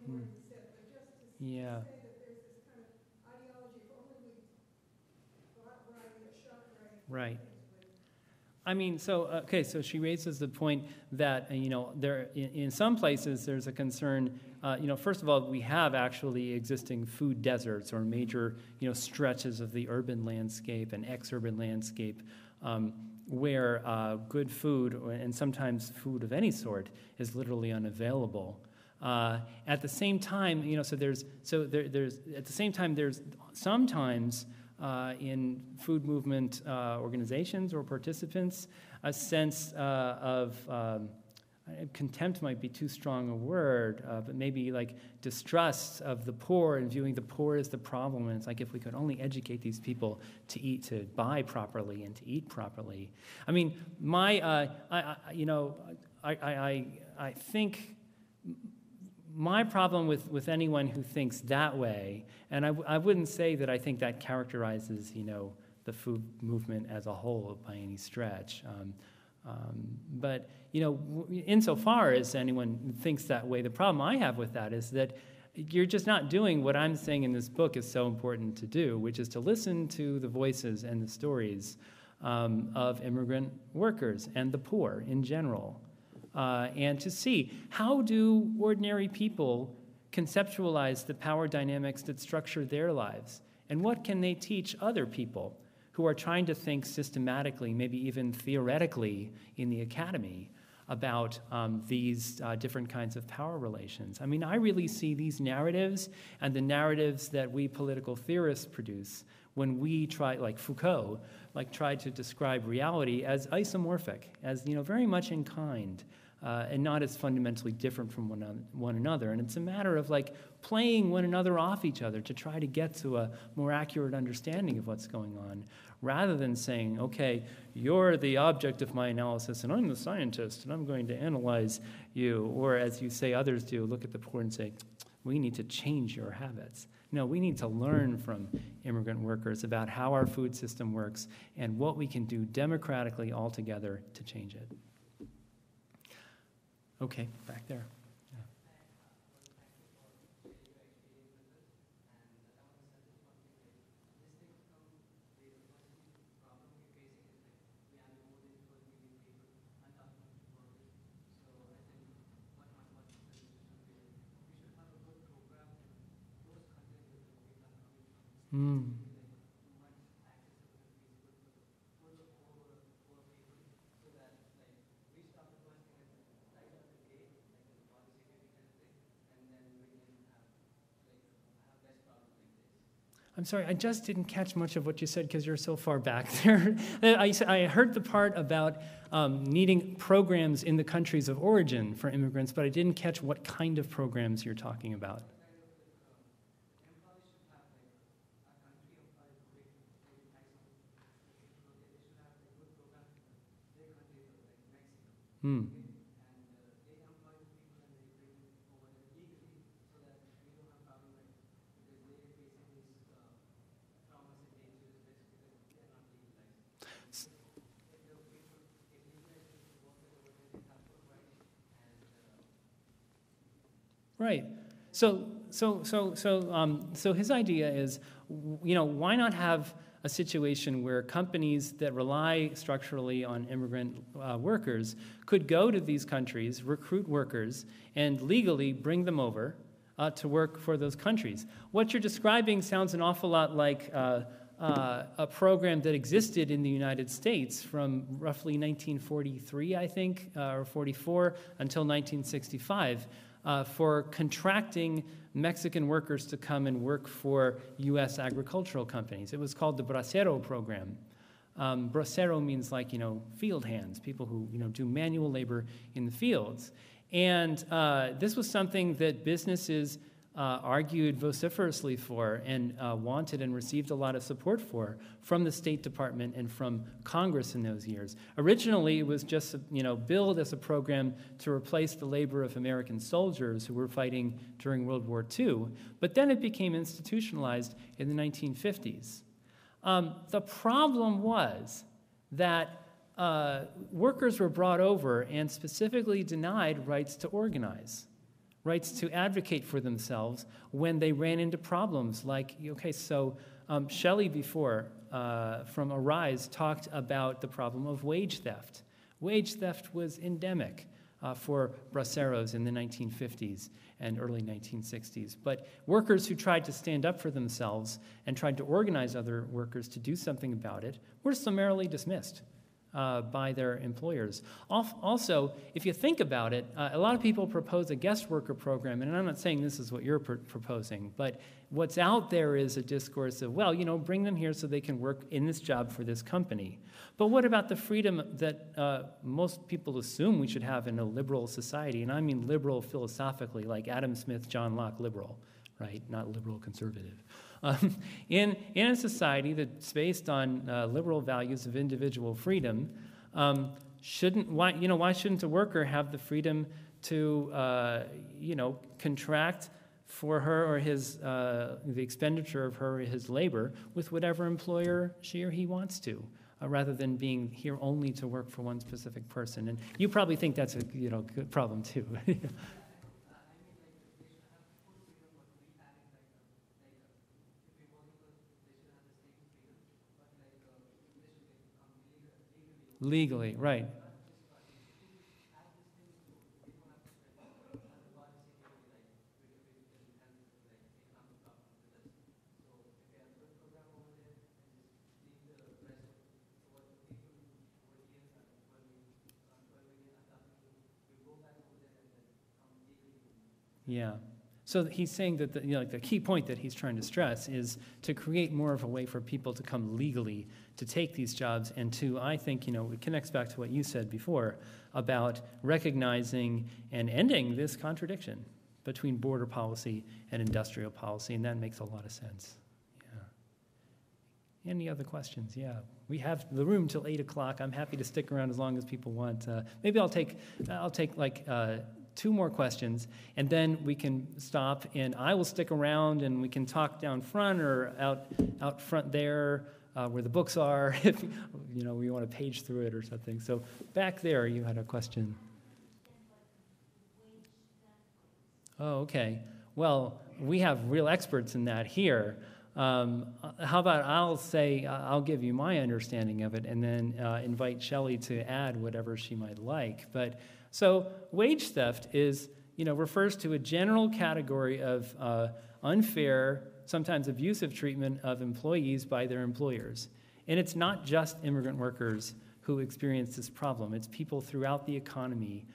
what he said, but just to Yeah. say that there's this kind of ideology, if only we thought right or shot right. Right. I mean, so she raises the point that, there in some places there's a concern, first of all, we have actually existing food deserts or major, stretches of the urban landscape and ex-urban landscape where good food, and sometimes food of any sort, is literally unavailable. At the same time, there's sometimes in food movement organizations or participants, a sense of contempt might be too strong a word, but maybe like distrust of the poor and viewing the poor as the problem. And it's like if we could only educate these people to buy properly and to eat properly. I mean, I think my problem with anyone who thinks that way, and I wouldn't say that I think that characterizes, the food movement as a whole by any stretch. But, insofar as anyone thinks that way, the problem I have with that is that you're just not doing what I'm saying in this book is so important to do, which is to listen to the voices and the stories of immigrant workers and the poor in general. And to see how do ordinary people conceptualize the power dynamics that structure their lives, and what can they teach other people who are trying to think systematically, maybe even theoretically in the academy about these different kinds of power relations. I mean, I really see these narratives and the narratives that we political theorists produce when we try, like Foucault, tried to describe reality as isomorphic, as very much in kind. And not as fundamentally different from one another. And it's a matter of playing one another off each other to try to get to a more accurate understanding of what's going on, rather than saying, okay, you're the object of my analysis and I'm the scientist and I'm going to analyze you. Or as you say others do, look at the poor and say, we need to change your habits. No, we need to learn from immigrant workers about how our food system works and what we can do democratically all together to change it. Okay, back there. Yeah. I'm sorry, I just didn't catch much of what you said because you're so far back there. I heard the part about needing programs in the countries of origin for immigrants, but I didn't catch what kind of programs you're talking about. Right. So his idea is, why not have a situation where companies that rely structurally on immigrant workers could go to these countries, recruit workers, and legally bring them over to work for those countries. What you're describing sounds an awful lot like a program that existed in the United States from roughly 1943, I think, or 44, until 1965. For contracting Mexican workers to come and work for U.S. agricultural companies. It was called the Bracero program. Bracero means field hands, people who do manual labor in the fields. And this was something that businesses argued vociferously for and wanted and received a lot of support for from the State Department and from Congress in those years. Originally, it was just billed as a program to replace the labor of American soldiers who were fighting during World War II, but then it became institutionalized in the 1950s. The problem was that workers were brought over and specifically denied rights to organize. rights to advocate for themselves when they ran into problems like, okay, so Shelley before from Arise talked about the problem of wage theft. Wage theft was endemic for braceros in the 1950s and early 1960s. But workers who tried to stand up for themselves and tried to organize other workers to do something about it were summarily dismissed by their employers. Also, if you think about it, a lot of people propose a guest worker program, and I'm not saying this is what you're proposing, but what's out there is a discourse of, well, bring them here so they can work in this job for this company. But what about the freedom that most people assume we should have in a liberal society? And I mean liberal philosophically, like Adam Smith, John Locke liberal, right? Not liberal conservative. In a society that's based on liberal values of individual freedom, why shouldn't a worker have the freedom to contract for her or his the expenditure of her or his labor with whatever employer she or he wants to, rather than being here only to work for one specific person? And you probably think that's a good problem too. Legally, right. Yeah. So he's saying that the key point that he's trying to stress is to create more of a way for people to come legally to take these jobs, and to, I think, it connects back to what you said before about recognizing and ending this contradiction between border policy and industrial policy, and that makes a lot of sense. Yeah. Any other questions? Yeah. We have the room till 8 o'clock. I'm happy to stick around as long as people want. Maybe I'll take like 2 more questions, and then we can stop, and I will stick around, and we can talk down front or out front there where the books are, if we want to page through it or something. So back there, you had a question. Oh, okay. Well, we have real experts in that here. How about I'll give you my understanding of it, and then invite Shelley to add whatever she might like. But so wage theft refers to a general category of unfair, sometimes abusive treatment of employees by their employers. And it's not just immigrant workers who experience this problem. It's people throughout the economy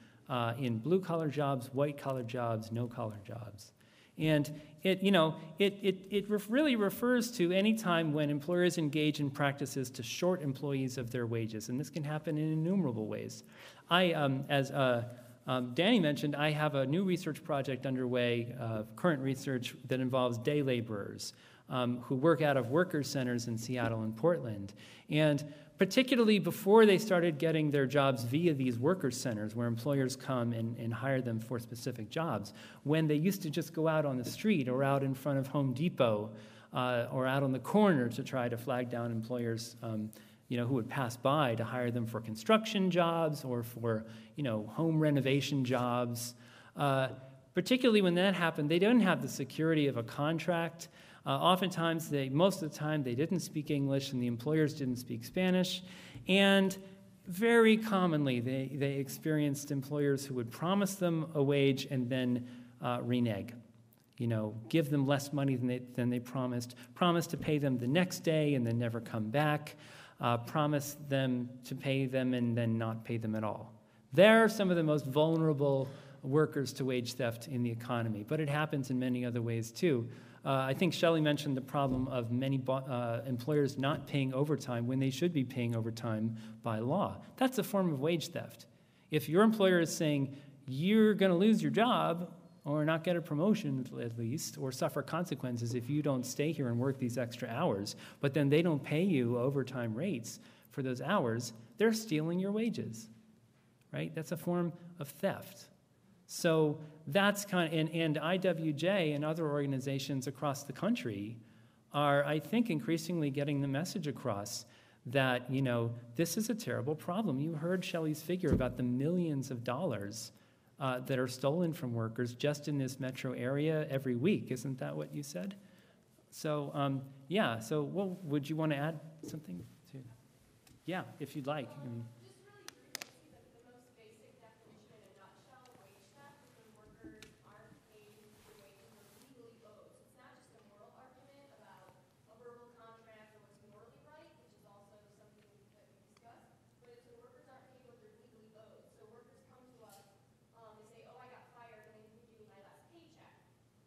in blue-collar jobs, white-collar jobs, no-collar jobs. And it really refers to any time when employers engage in practices to short employees of their wages. And this can happen in innumerable ways. As Danny mentioned, I have a new research project underway, current research that involves day laborers who work out of workers' centers in Seattle and Portland. And particularly before they started getting their jobs via these workers' centers where employers come and hire them for specific jobs, when they used to just go out on the street or out in front of Home Depot or out on the corner to try to flag down employers who would pass by to hire them for construction jobs or for, home renovation jobs. Particularly when that happened, they didn't have the security of a contract. Oftentimes, most of the time, they didn't speak English and the employers didn't speak Spanish. And very commonly, they experienced employers who would promise them a wage and then renege. Give them less money than they promised to pay them the next day and then never come back, promise them to pay them and then not pay them at all. They're some of the most vulnerable workers to wage theft in the economy, but it happens in many other ways too. I think Shelley mentioned the problem of many employers not paying overtime when they should be paying overtime by law. That's a form of wage theft. If your employer is saying, you're going to lose your job or not get a promotion at least, or suffer consequences if you don't stay here and work these extra hours, but then they don't pay you overtime rates for those hours, they're stealing your wages, right? That's a form of theft. So that's and IWJ and other organizations across the country are, I think, increasingly getting the message across that, this is a terrible problem. You heard Shelley's figure about the millions of dollars that are stolen from workers just in this metro area every week. Isn't that what you said? So, yeah, so would you want to add something to? Yeah, if you'd like. I mean, Just really briefly, the most basic definition in a nutshell, wage theft is when workers aren't paid the wages they're legally owed. So it's not just a moral argument about a verbal contract or what's morally right, which is also something that we discussed, but it's when workers aren't paid what they're legally owed. So workers come to us, they say, oh, I got fired, and they give me my last paycheck.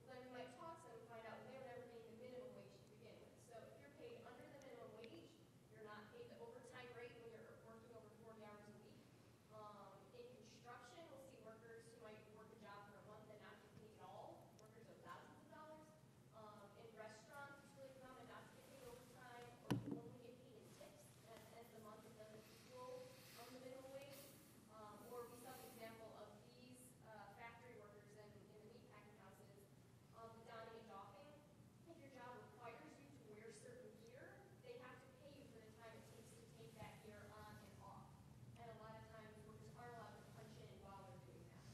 Well, then we might talk to them and find out they were never paid the minimum wage to begin with. So if you're paid under the minimum wage, you're not paid the overtime rate when you're working over 40 hours a week. In construction, we'll see workers who might work a job for a month and not get paid at all. Workers owe thousands of dollars. In restaurants, it's really common not to get paid overtime or you only get paid in tips at the end of the month. It doesn't equal the minimum wage. Or we saw an example of these factory workers in the meatpacking houses, the donning and doffing. If your job requires you to wear certain gear, they have to pay you for the time it takes to take that gear on and off. And a lot of times workers aren't allowed to punch in while they're doing that.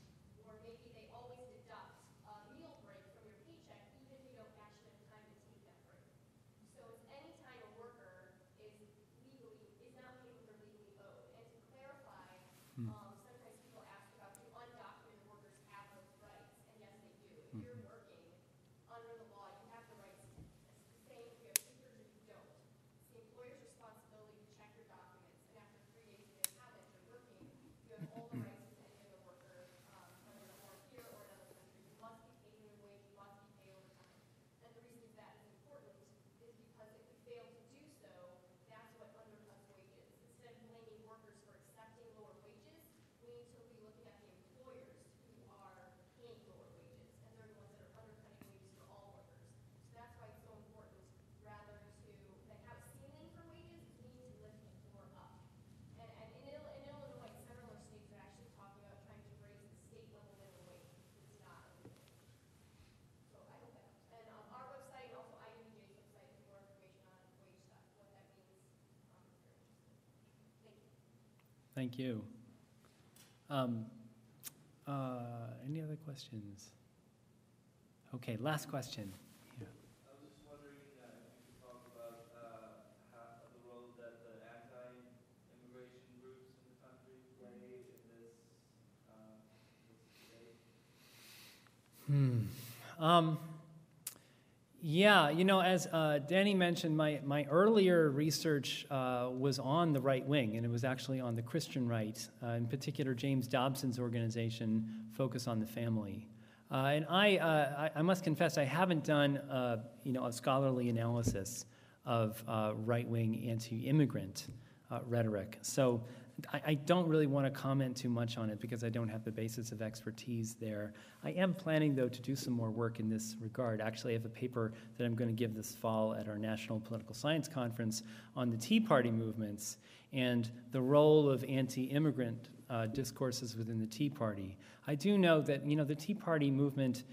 Or maybe they always deduct a meal break from your paycheck even if you don't actually have time to take that break. So it's any time a worker is not paid what they're legally owed. And to clarify, sometimes people ask about do undocumented workers have those rights? And yes, they do. If you're working under the law, you have the rights. It's the same if you have papers or you don't. It's the employer's responsibility to check your documents. And after 3 days of your comment, you're working, you have all the rights as any other worker, whether you're born here or another country. You must be paid your wage, you must be paid overtime. And the reason that is important is because if we fail to do so, that's what undercuts wages. Instead of blaming workers for accepting lower wages, we need to be looking at the employers who are paying lower wages, and they're the ones that are undercutting wages for all workers. So that's why it's so important, rather than have a ceiling for wages, we need to lift the floor up. And in Illinois, several other states are actually talking about trying to raise the state level minimum wage. It's not a minimum wage. So I hope that helps. And our website and also IWJ's website has more information on wage stuff, what that means, if you're interested. Thank you. thank you. Any other questions? Okay, last question. Yeah. I was just wondering if you could talk about the role that the anti-immigration groups in the country play in this debate. Yeah, as Danny mentioned, my earlier research was on the right wing, and it was actually on the Christian right, in particular James Dobson's organization, Focus on the Family. And I must confess, I haven't done a scholarly analysis of right-wing anti-immigrant rhetoric. So I don't really want to comment too much on it because I don't have the basis of expertise there. I am planning, though, to do some more work in this regard. Actually, I have a paper that I'm going to give this fall at our National Political Science Conference on the Tea Party movements and the role of anti-immigrant discourses within the Tea Party. I do know that, the Tea Party movement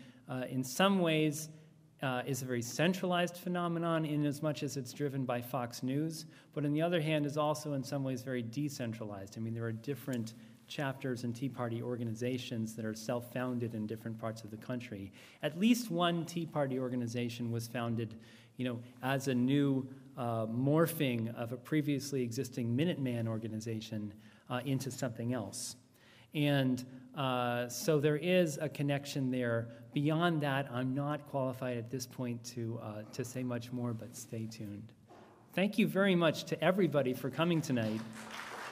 in some ways is a very centralized phenomenon in as much as it's driven by Fox News, but on the other hand is also in some ways very decentralized. I mean, there are different chapters and Tea Party organizations that are self-founded in different parts of the country. At least one Tea Party organization was founded, as a new morphing of a previously existing Minuteman organization into something else. And so there is a connection there. Beyond that, I'm not qualified at this point to say much more, but stay tuned. Thank you very much to everybody for coming tonight,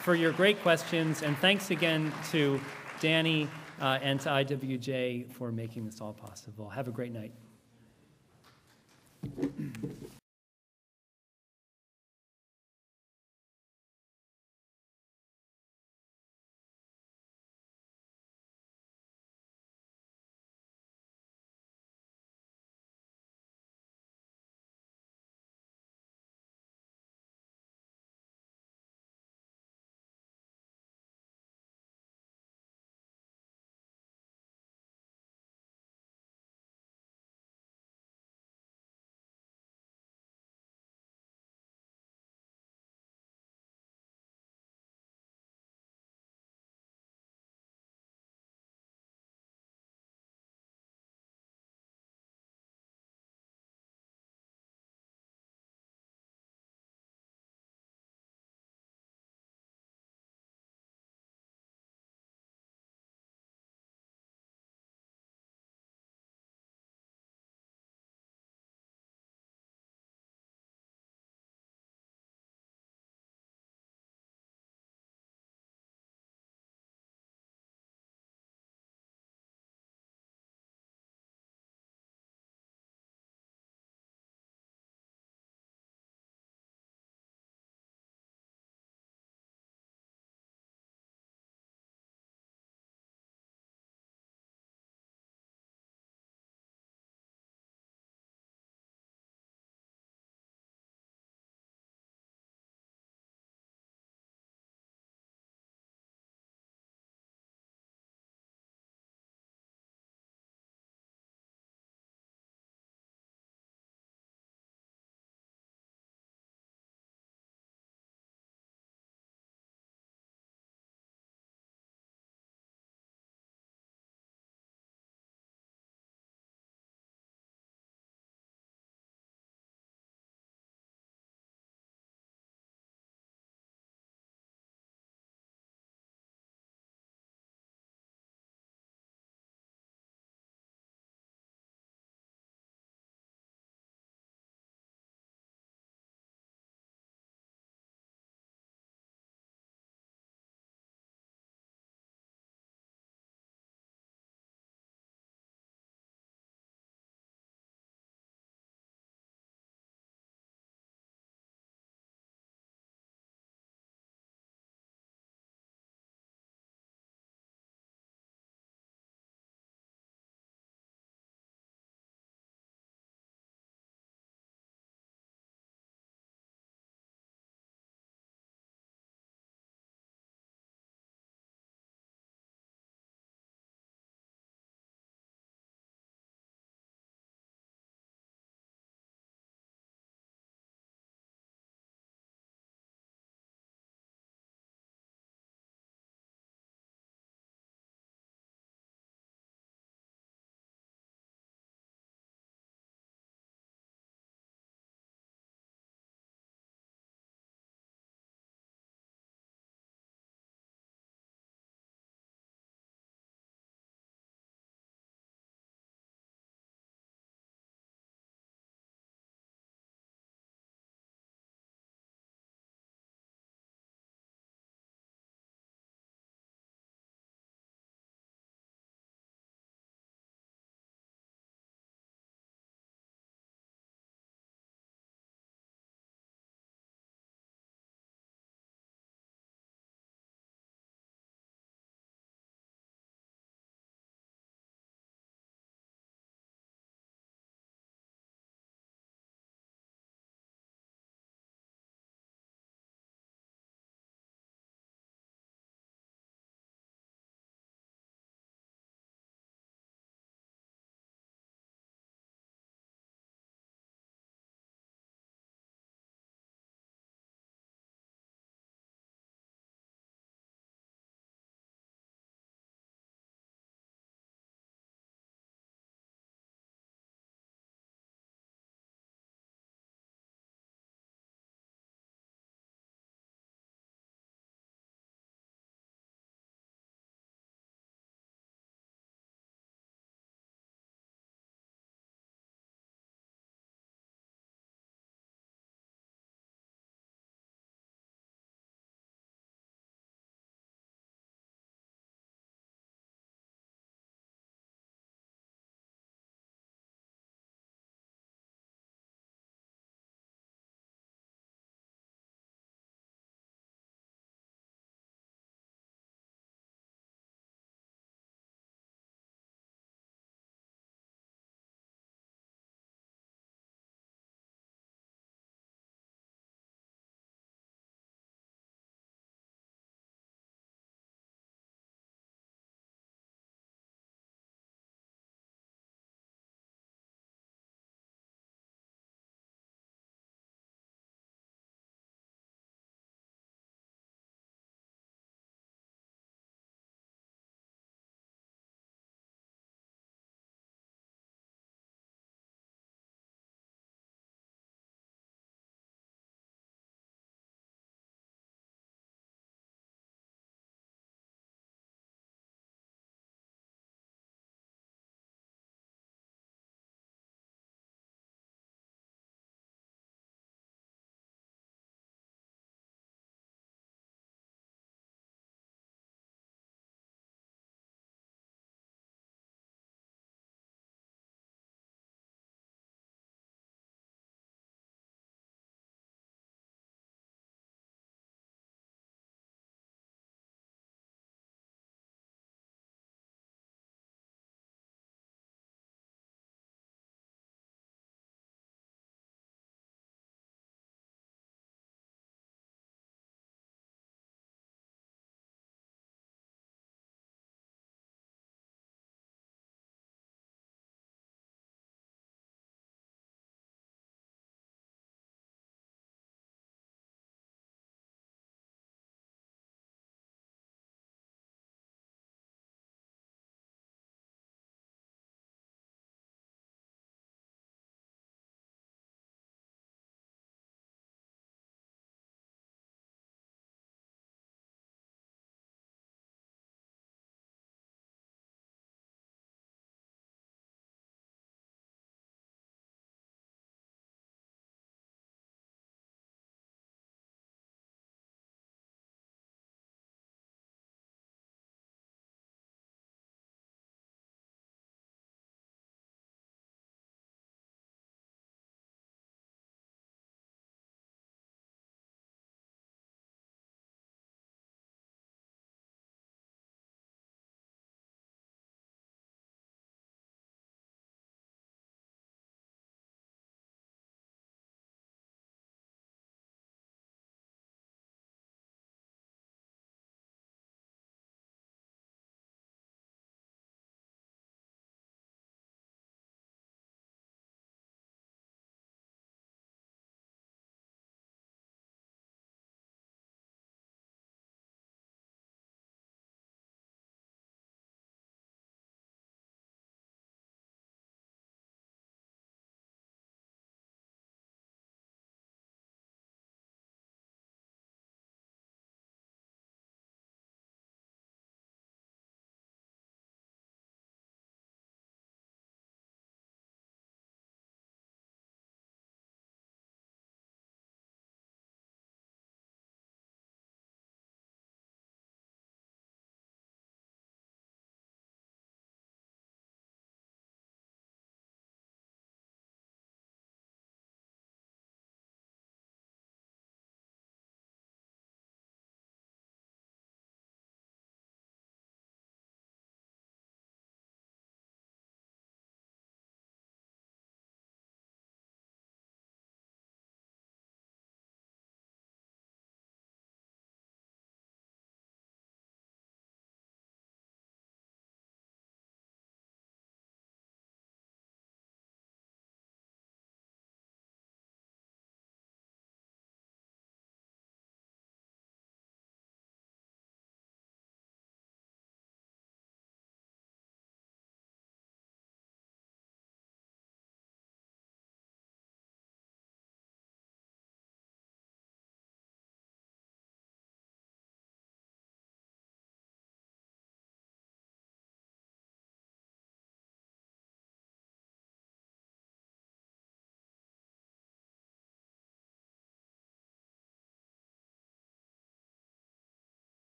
for your great questions, and thanks again to Danny and to IWJ for making this all possible. Have a great night.